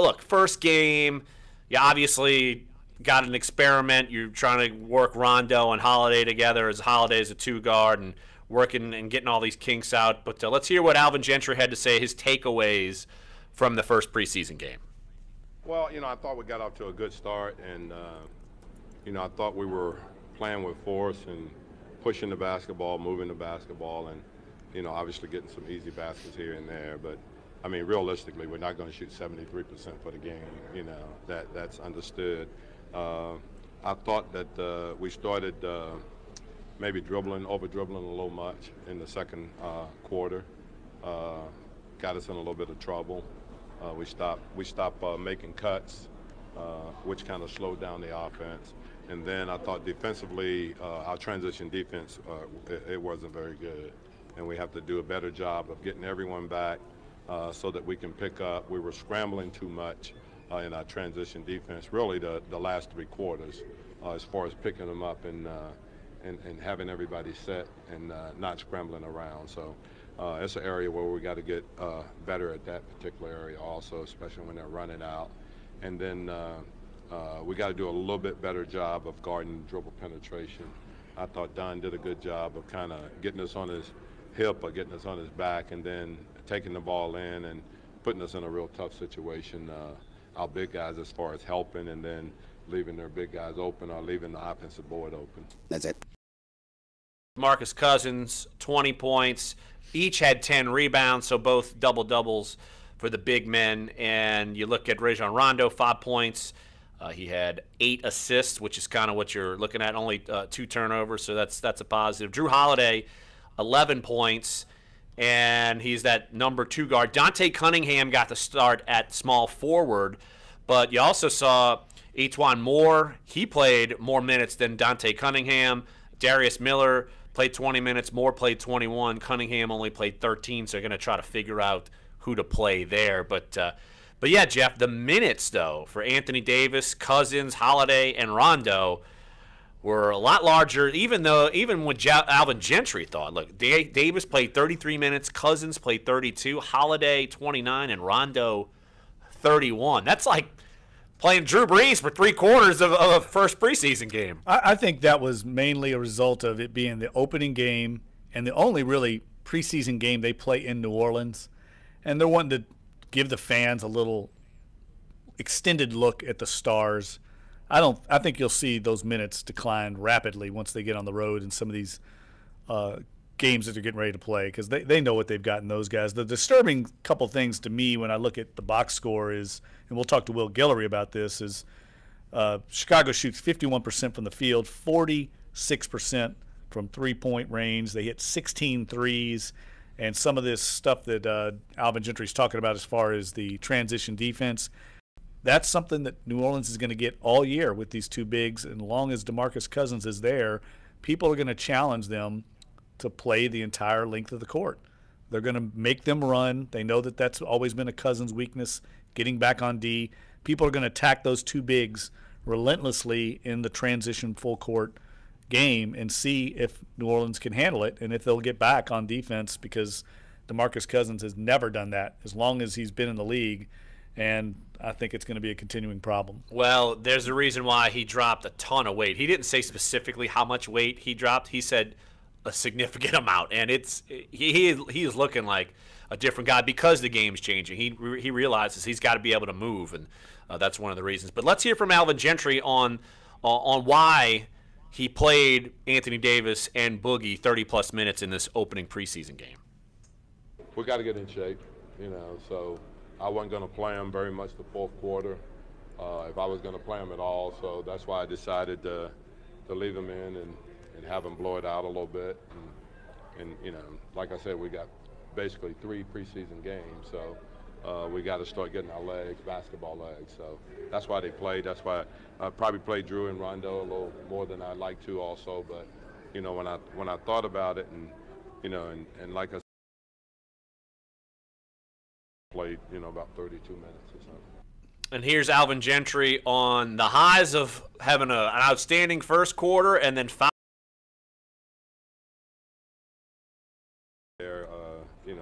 C: look, first game, you obviously got an experiment. You're trying to work Rondo and Holiday together as Holiday is a two-guard and working and getting all these kinks out. But let's hear what Alvin Gentry had to say, his takeaways from the first preseason game.
H: Well, I thought we got off to a good start, and I thought we were playing with force and pushing the basketball, moving the basketball, and, obviously getting some easy baskets here and there. But, I mean, realistically, we're not going to shoot 73% for the game. That's understood. I thought that we started maybe over-dribbling a little much in the second quarter. Got us in a little bit of trouble. We stopped making cuts, which kind of slowed down the offense. And then I thought defensively, our transition defense, it wasn't very good. And we have to do a better job of getting everyone back so that we can pick up. We were scrambling too much in our transition defense, really the last three quarters, as far as picking them up and having everybody set and not scrambling around. So it's an area where we got to get better at that particular area also, especially when they're running out. And then we got to do a little bit better job of guarding dribble penetration. I thought Don did a good job of kind of getting us on his hip or getting us on his back and then taking the ball in and putting us in a real tough situation. Our big guys as far as helping and then leaving their big guys open or leaving the offensive board open.
B: That's it.
C: Marcus Cousins, 20 points. Each had 10 rebounds, so both double-doubles for the big men. And you look at Rajon Rondo, 5 points. He had 8 assists, which is kind of what you're looking at, only 2 turnovers, so that's a positive. Drew Holiday, 11 points, and he's that number 2 guard. Dante Cunningham got the start at small forward, but you also saw Etuan Moore. He played more minutes than Dante Cunningham. Darius Miller played 20 minutes. Moore played 21. Cunningham only played 13, so they're going to try to figure out who to play there. But yeah, Jeff, the minutes, though, for Anthony Davis, Cousins, Holiday, and Rondo were a lot larger, even what Alvin Gentry thought. Look, Davis played 33 minutes, Cousins played 32, Holiday 29, and Rondo 31. That's like playing Drew Brees for 3/4 of a first preseason game.
D: I think that was mainly a result of it being the opening game and the only really preseason game they play in New Orleans. And they're wanting to give the fans a little extended look at the stars. I think you'll see those minutes decline rapidly once they get on the road in some of these games that they're getting ready to play, because they know what they've got in those guys. The disturbing couple things to me when I look at the box score is, and we'll talk to Will Guillory about this, is Chicago shoots 51% from the field, 46% from three-point range. They hit 16 threes, and some of this stuff that Alvin Gentry's talking about as far as the transition defense, that's something that New Orleans is going to get all year with these two bigs. And as long as DeMarcus Cousins is there, people are going to challenge them to play the entire length of the court. They're going to make them run. They know that that's always been a Cousins' weakness, getting back on D. People are going to attack those two bigs relentlessly in the transition full court game and see if New Orleans can handle it and if they'll get back on defense, because DeMarcus Cousins has never done that as long as he's been in the league. And I think it's going to be a continuing problem.
C: Well, there's a reason why he dropped a ton of weight. He didn't say specifically how much weight he dropped. He said a significant amount, and he is looking like a different guy because the game's changing. He realizes he's got to be able to move, and that's one of the reasons. But let's hear from Alvin Gentry on why he played Anthony Davis and Boogie 30-plus minutes in this opening preseason game.
H: We got to get in shape, so I wasn't going to play him very much the fourth quarter if I was going to play him at all. So that's why I decided to leave him in and have him blow it out a little bit. And like I said, we got basically 3 preseason games. So we got to start getting our legs, basketball legs. So that's why they played. That's why I probably played Drew and Rondo a little more than I'd like to also. But, when I thought about it and like I said, played, about 32 minutes or something.
C: And here's Alvin Gentry on the highs of having an outstanding first quarter and then
H: there,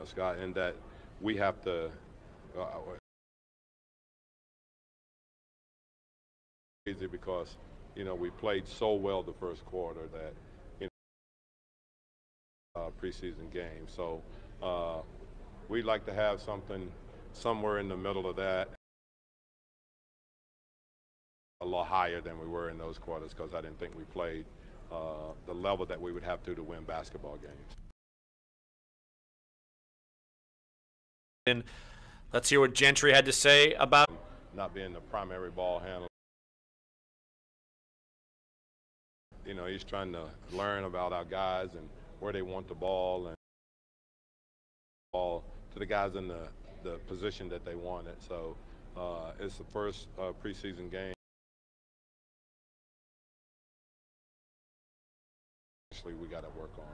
H: Scott, and that we have to easy because we played so well the first quarter that preseason game. So we'd like to have something somewhere in the middle of that, a little higher than we were in those quarters, because I didn't think we played the level that we would have to win basketball games.
C: And let's hear what Gentry had to say about
H: not being the primary ball handler. He's trying to learn about our guys and where they want the ball and ball to the guys in the position that they want it. So it's the first preseason game. Actually, we got to work on.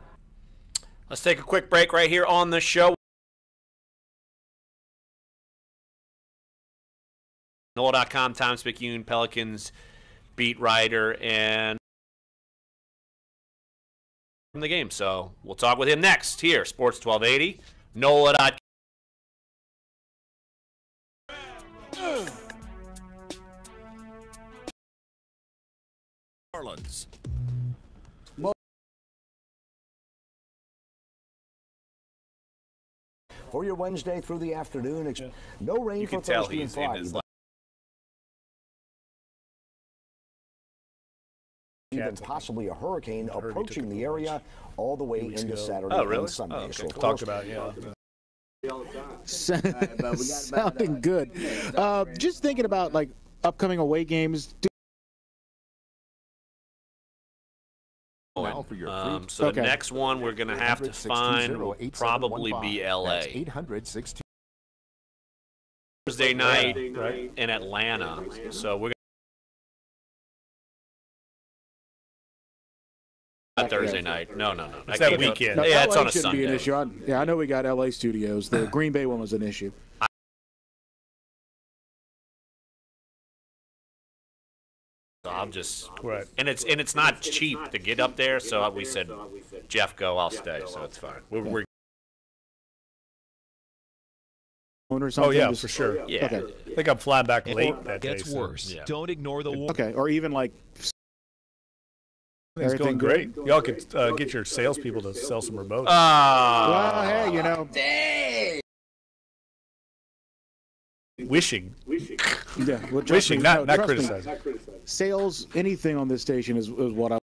C: Let's take a quick break right here on the show. NOLA.com, Tom Spicune, Pelicans beat writer, and from the game. So we'll talk with him next here, Sports 1280, NOLA.com.
L: Orleans.
I: For your Wednesday through the afternoon, no rain for Thursday and Friday. Even possibly a hurricane approaching the area all the way into Saturday and Sunday.
D: Oh, okay. So talked about, yeah.
G: Sounding good. Just thinking about like upcoming away games.
C: So the next one we're going to have to find will probably be LA. Thursday night in Atlanta. So we're Not Thursday night. No.
D: It's that weekend.
G: No,
C: Yeah,
G: LA
C: it's on a
G: shouldn't
C: Sunday.
G: be an issue. I know we got LA studios. The Green Bay one was an issue.
C: So I'm just and it's not cheap to get up there. So we said, Jeff, go. I'll stay. So it's fine. We're
G: Or something.
D: Oh yeah, for sure.
C: Yeah.
G: Okay.
D: I think I'm flying back late that day.
M: Gets worse.
C: Yeah.
M: Don't ignore the warning.
G: Okay, or even like.
D: It's
G: Everything
D: going great.
G: good?
D: Y'all could get your salespeople to sell some remotes.
G: Well, hey, you know.
D: Wishing.
G: Yeah, well, trust
D: Wishing,
G: me,
D: not
G: trust me,
D: criticizing.
G: Sales, anything on this station is what I.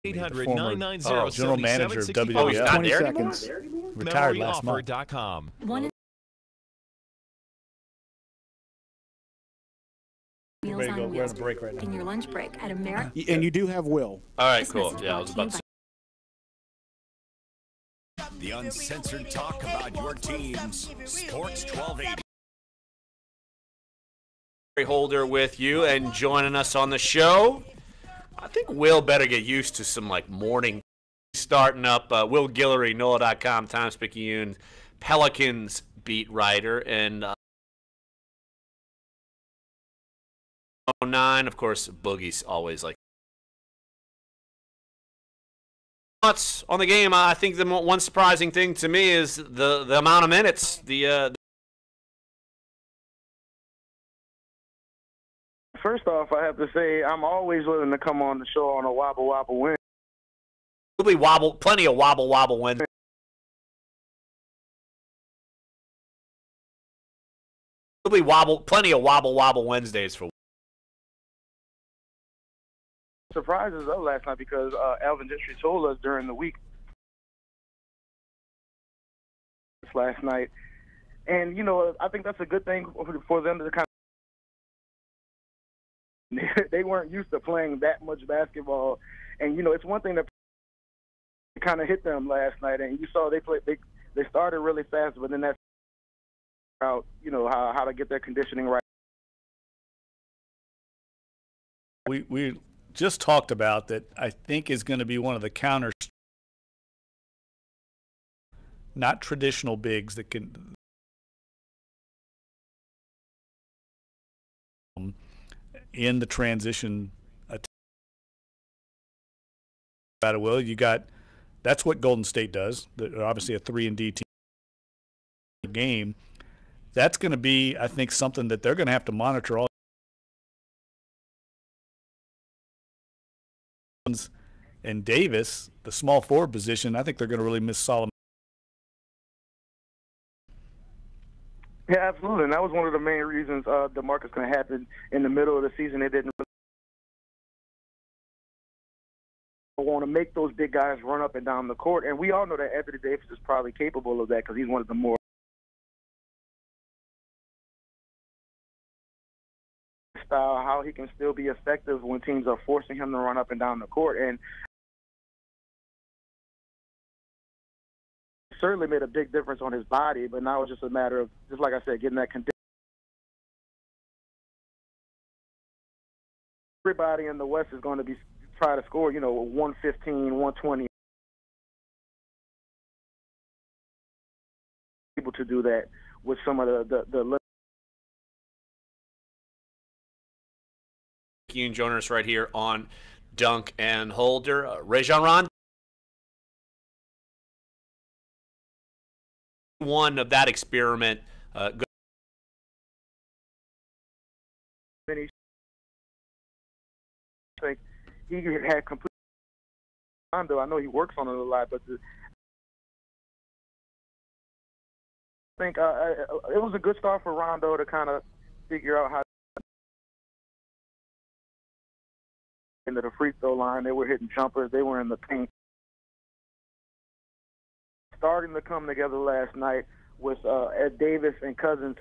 M: 800-990-7765.
D: General manager of WWF.
C: Oh, he's not
G: 20
C: there
G: seconds.
C: anymore?
D: Retired last month.
M: MemoryOffer.com.
A: Meals
D: Ready to go.
A: on
D: We're on
A: Wheels
D: a break right now.
A: in your lunch break at America.
G: And you do have Will.
C: All right, cool. Yeah, I was about to say.
L: The uncensored talk about your teams. Sports 1280.
C: Holder with you and joining us on the show. I think Will better get used to some morning starting up. Will Guillory, NOLA.com, Times-Picayune, Pelicans beat writer, and 09, of course, Boogie's always thoughts on the game. I think the one surprising thing to me is the amount of minutes.
O: First off, I have to say I'm always willing to come on the show on a wobble win.
C: There'll be plenty of wobble wins. There'll be plenty of wobble Wednesdays for.
O: Surprises though last night because Alvin Gentry told us during the week last night, and I think that's a good thing for them to kind of. They weren't used to playing that much basketball, and it's one thing that kind of hit them last night. And you saw they started really fast, but then that's out how to get their conditioning right.
D: We just talked about that. I think is going to be one of the counters, not traditional bigs that can. In the transition attack, Will, that's what Golden State does. They're obviously a 3-and-D team game. That's going to be, I think, something that they're going to have to monitor all. And Davis, the small forward position, I think they're going to really miss Solomon.
O: Yeah, absolutely. And that was one of the main reasons DeMarcus going to happen in the middle of the season. They didn't want to make those big guys run up and down the court. And we all know that Anthony Davis is probably capable of that because he's one of the more style, how he can still be effective when teams are forcing him to run up and down the court. And certainly made a big difference on his body, but now it's just a matter of, just like I said, getting that condition. Everybody in the West is going to be try to score, 115, 120. Able to do that with some of the
C: You can join us right here on Dunc and Holder. Rajon Rondo. One of that experiment.
O: He had complete. I know he works on it a lot, but I think it was a good start for Rondo to kind of figure out how. Into the free throw line, they were hitting jumpers. They were in the paint. Starting to come together last night with Ed Davis and Cousins.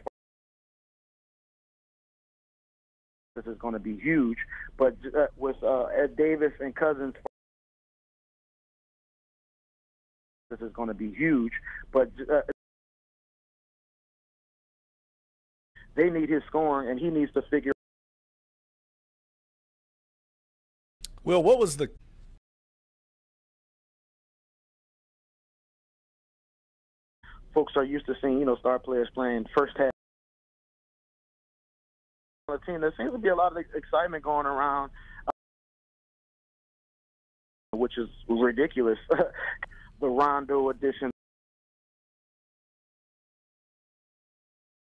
O: This is going to be huge, but with Ed Davis and Cousins, this is going to be huge, but they need his scoring, and he needs to figure
D: Will, what was the
O: folks are used to seeing, star players playing first half on the team? There seems to be a lot of excitement going around, which is ridiculous. The Rondo edition,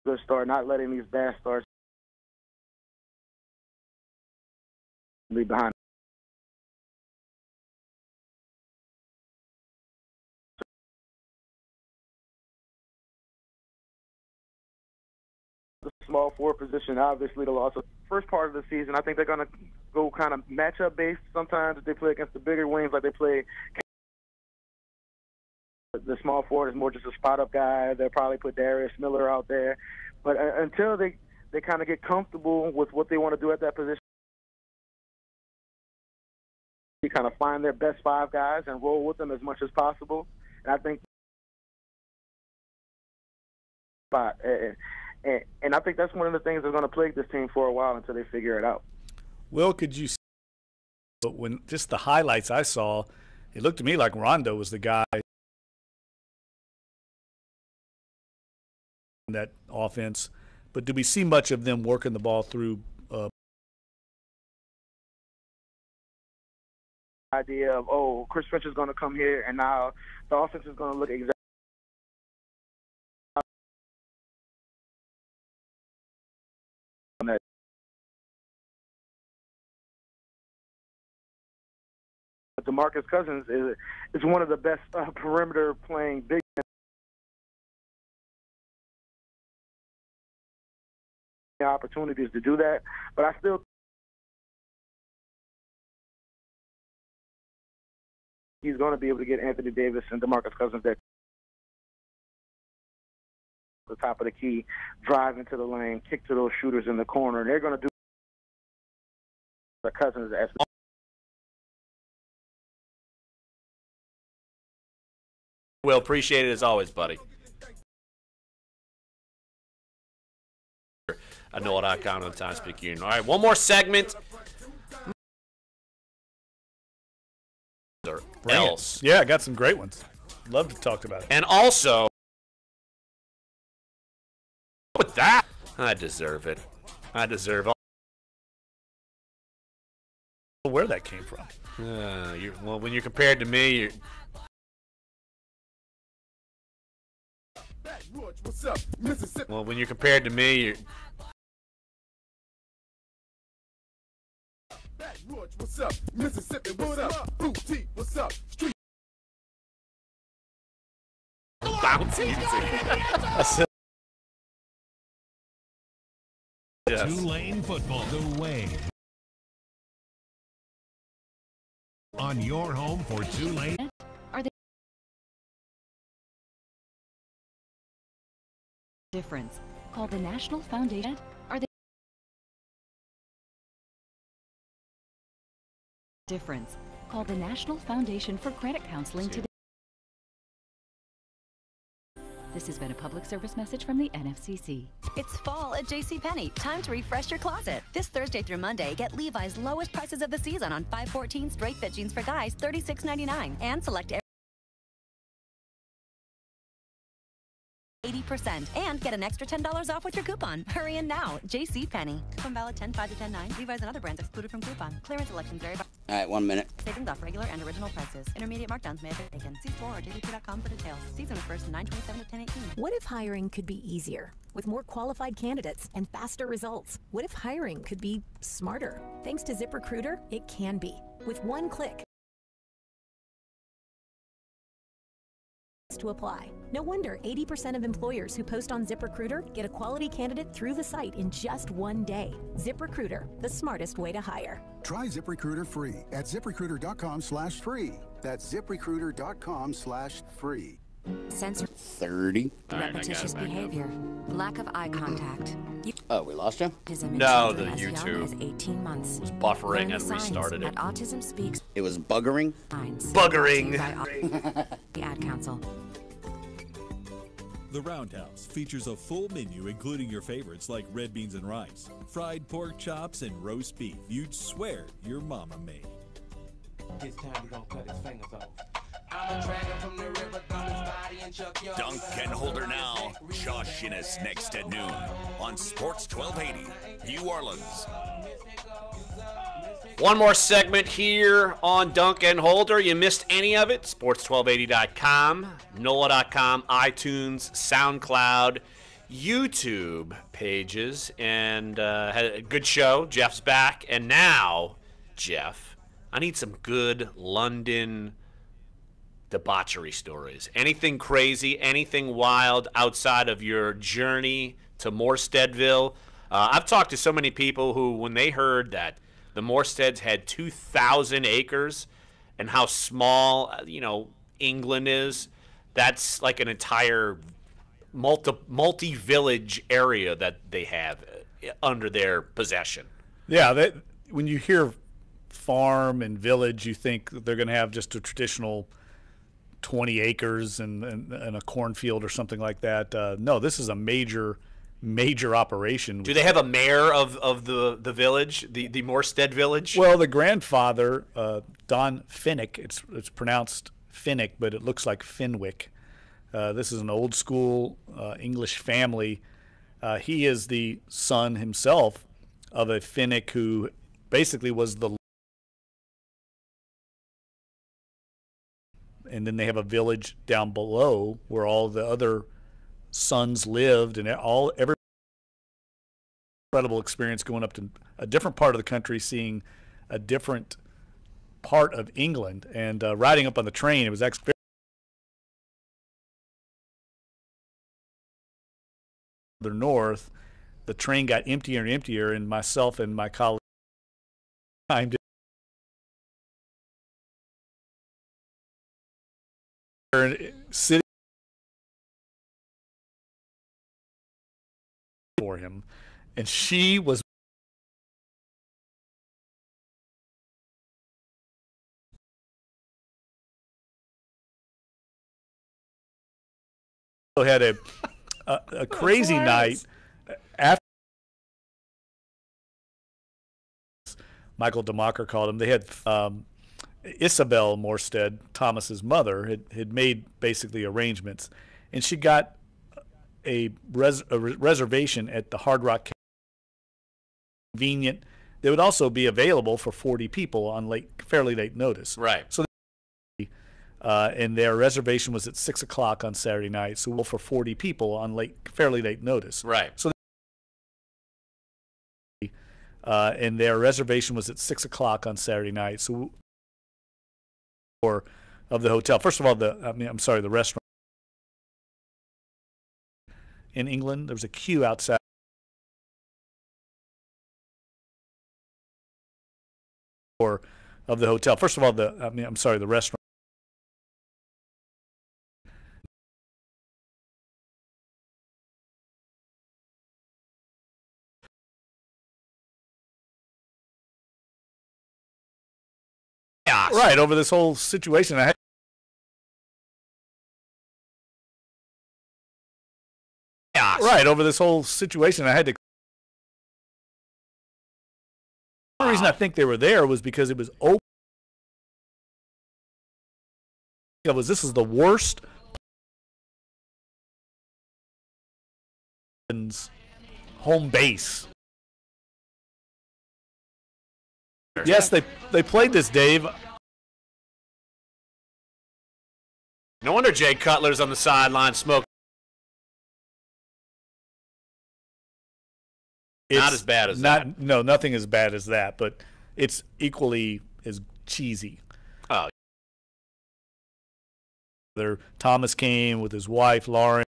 O: good start, not letting these bad starts leave behind. The small forward position, obviously, the loss of first part of the season. I think they're going to go kind of matchup based sometimes if they play against the bigger wings like they play. The small forward is more just a spot-up guy. They'll probably put Darius Miller out there. But until they kind of get comfortable with what they want to do at that position, they kind of find their best 5 guys and roll with them as much as possible. And I think and I think that's one of the things that's going to plague this team for a while until they figure it out.
D: Will, could you see, but when just the highlights I saw, it looked to me like Rondo was the guy in that offense. But do we see much of them working the ball through?
O: Idea of, Chris Finch is going to come here, and now the offense is going to look exactly. DeMarcus Cousins is one of the best perimeter playing big opportunities to do that, but I still he's going to be able to get Anthony Davis and DeMarcus Cousins at the top of the key, drive into the lane, kick to those shooters in the corner, and they're going to do the Cousins as
C: Will, appreciate it as always, buddy. NOLA.com and the Times Picayune. All right, one more segment. Else.
D: Yeah, I got some great ones. Love to talk about it.
C: And also, with that, I deserve it. I deserve all.
D: Where that came from?
C: Well, when you're compared to me, well, when you're compared to me, you're.
E: What's up? Mississippi, what up? Blue T, what's up? Street.
C: Bouncy.
K: Yes. Tulane football, the way. On your home for Tulane.
A: Are they difference? Call the National Foundation. Are they difference? Call the National Foundation for Credit Counseling today. This has been a public service message from the NFCC. It's fall at JCPenney. Time to refresh your closet. This Thursday through Monday, get Levi's lowest prices of the season on 514 straight fit jeans for guys, $36.99, and select 80% and get an extra $10 off with your coupon. Hurry in now. JCPenney. Coupon valid 10/5 to 10/9. Levi's and other brands excluded from coupon. Clearance elections vary by.
B: All right, 1 minute.
A: Savings off regular and original prices. Intermediate markdowns may have been taken. See store or JDP.com for details. Season refers to 9/27 to 10/18.
M: What if hiring could be easier? With more qualified candidates and faster results? What if hiring could be smarter? Thanks to ZipRecruiter, it can be. With one click to apply. No wonder 80% of employers who post on ZipRecruiter get a quality candidate through the site in just one day. ZipRecruiter, the smartest way to hire.
P: Try ZipRecruiter free at ZipRecruiter.com/free. That's ZipRecruiter.com/free.
A: Censor
B: 30.
A: repetitious behavior, lack of eye contact.
B: Oh, we lost you?
C: No, the YouTube
A: as 18 months.
C: was buffering and restarted it.
A: Autism Speaks.
B: It was buggering?
C: Buggering.
A: The Ad Council.
Q: The Roundhouse features a full menu including your favorites like red beans and rice, fried pork chops, and roast beef you'd swear your mama made.
E: This time we gonna cut his fingers off. I'm a dragon from the river, thumb his body and chuck your
L: Dunc and Holder now. Josh Innes next at noon on Sports 1280, New Orleans.
C: One more segment here on Dunc and Holder. You missed any of it? Sports1280.com, NOLA.com, iTunes, SoundCloud, YouTube pages, and had a good show. Jeff's back. And now, Jeff, I need some good London debauchery stories. Anything crazy, anything wild outside of your journey to Morsteadville. I've talked to so many people who, when they heard that the Morsteads had 2,000 acres and how small, England is, that's like an entire multi-village area that they have under their possession.
D: Yeah, when you hear farm and village, you think they're going to have just a traditional 20 acres and a cornfield or something like that. No, this is a major operation.
C: Do they have a mayor of the village, the Morstead village?
D: Well, the grandfather, Don Finnick, it's pronounced Finnick, but it looks like Finwick. This is an old school English family. He is the son himself of a Finnick who basically was the. And then they have a village down below where all the other sons lived, and every incredible experience going up to a different part of the country, seeing a different part of England, and riding up on the train. It was actually further north. The train got emptier and emptier, and myself and my colleague sitting for him, and she was had a crazy night after Michael DeMacher called him. They had Isabel Morstead, Thomas's mother, had made basically arrangements, and she got a reservation at the Hard Rock. Convenient. They would also be available for 40 people on fairly late notice.
C: Right.
D: So, and their reservation was at 6 o'clock on Saturday night. So for 40 people on fairly late notice.
C: Right.
D: So. And their reservation was at 6 o'clock on Saturday night. So. Of the hotel. First of all, the restaurant in England, there was a queue outside of the hotel. First of all, the restaurant. Right, over this whole situation. Over this whole situation, I had to. The only reason I think they were there was because it was open. This is the worst home base. Yes, they played this, Dave.
C: No wonder Jay Cutler's on the sideline smoking. Not as bad as that.
D: No, nothing as bad as that, but it's equally as cheesy.
C: Oh.
D: Thomas came with his wife, Lauren.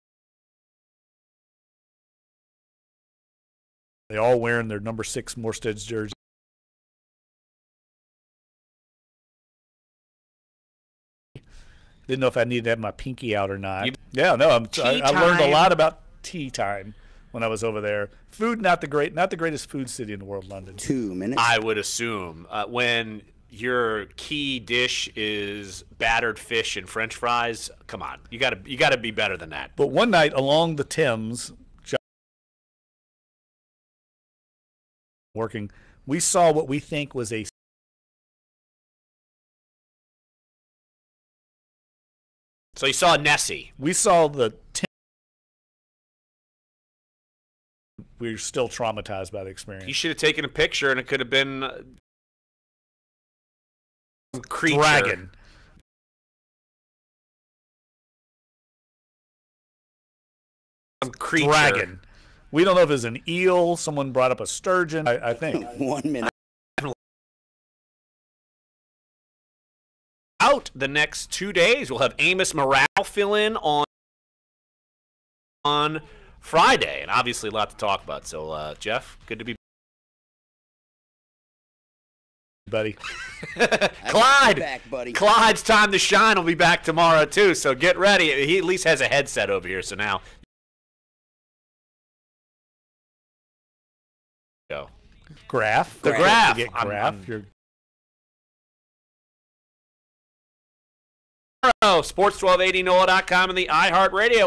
D: They all wearing their number 6 Morstead's jersey. Didn't know if I needed to have my pinky out or not. I learned a lot about tea time when I was over there. Food, not the greatest food city in the world, London.
B: 2 minutes.
C: I would assume when your key dish is battered fish and French fries, come on, you got to be better than that.
D: But one night along the Thames, working, we saw what we think was a
C: So you saw Nessie.
D: We saw the. We're still traumatized by the experience.
C: You should have taken a picture, and it could have been creature.
D: Dragon.
C: Some creature.
D: Dragon. We don't know if it's an eel. Someone brought up a sturgeon. I think.
B: 1 minute.
C: Out the next 2 days. We'll have Amos Morale fill in on Friday, and obviously a lot to talk about. So, Jeff, good to be
D: buddy.
C: Clyde,
B: back, buddy.
C: Clyde's time to shine will be back tomorrow too. So get ready. He at least has a headset over here. So now, go.
D: Graph.
C: The graph.
D: Get graph.
C: Sports1280 NOLA.com and the iHeartRadio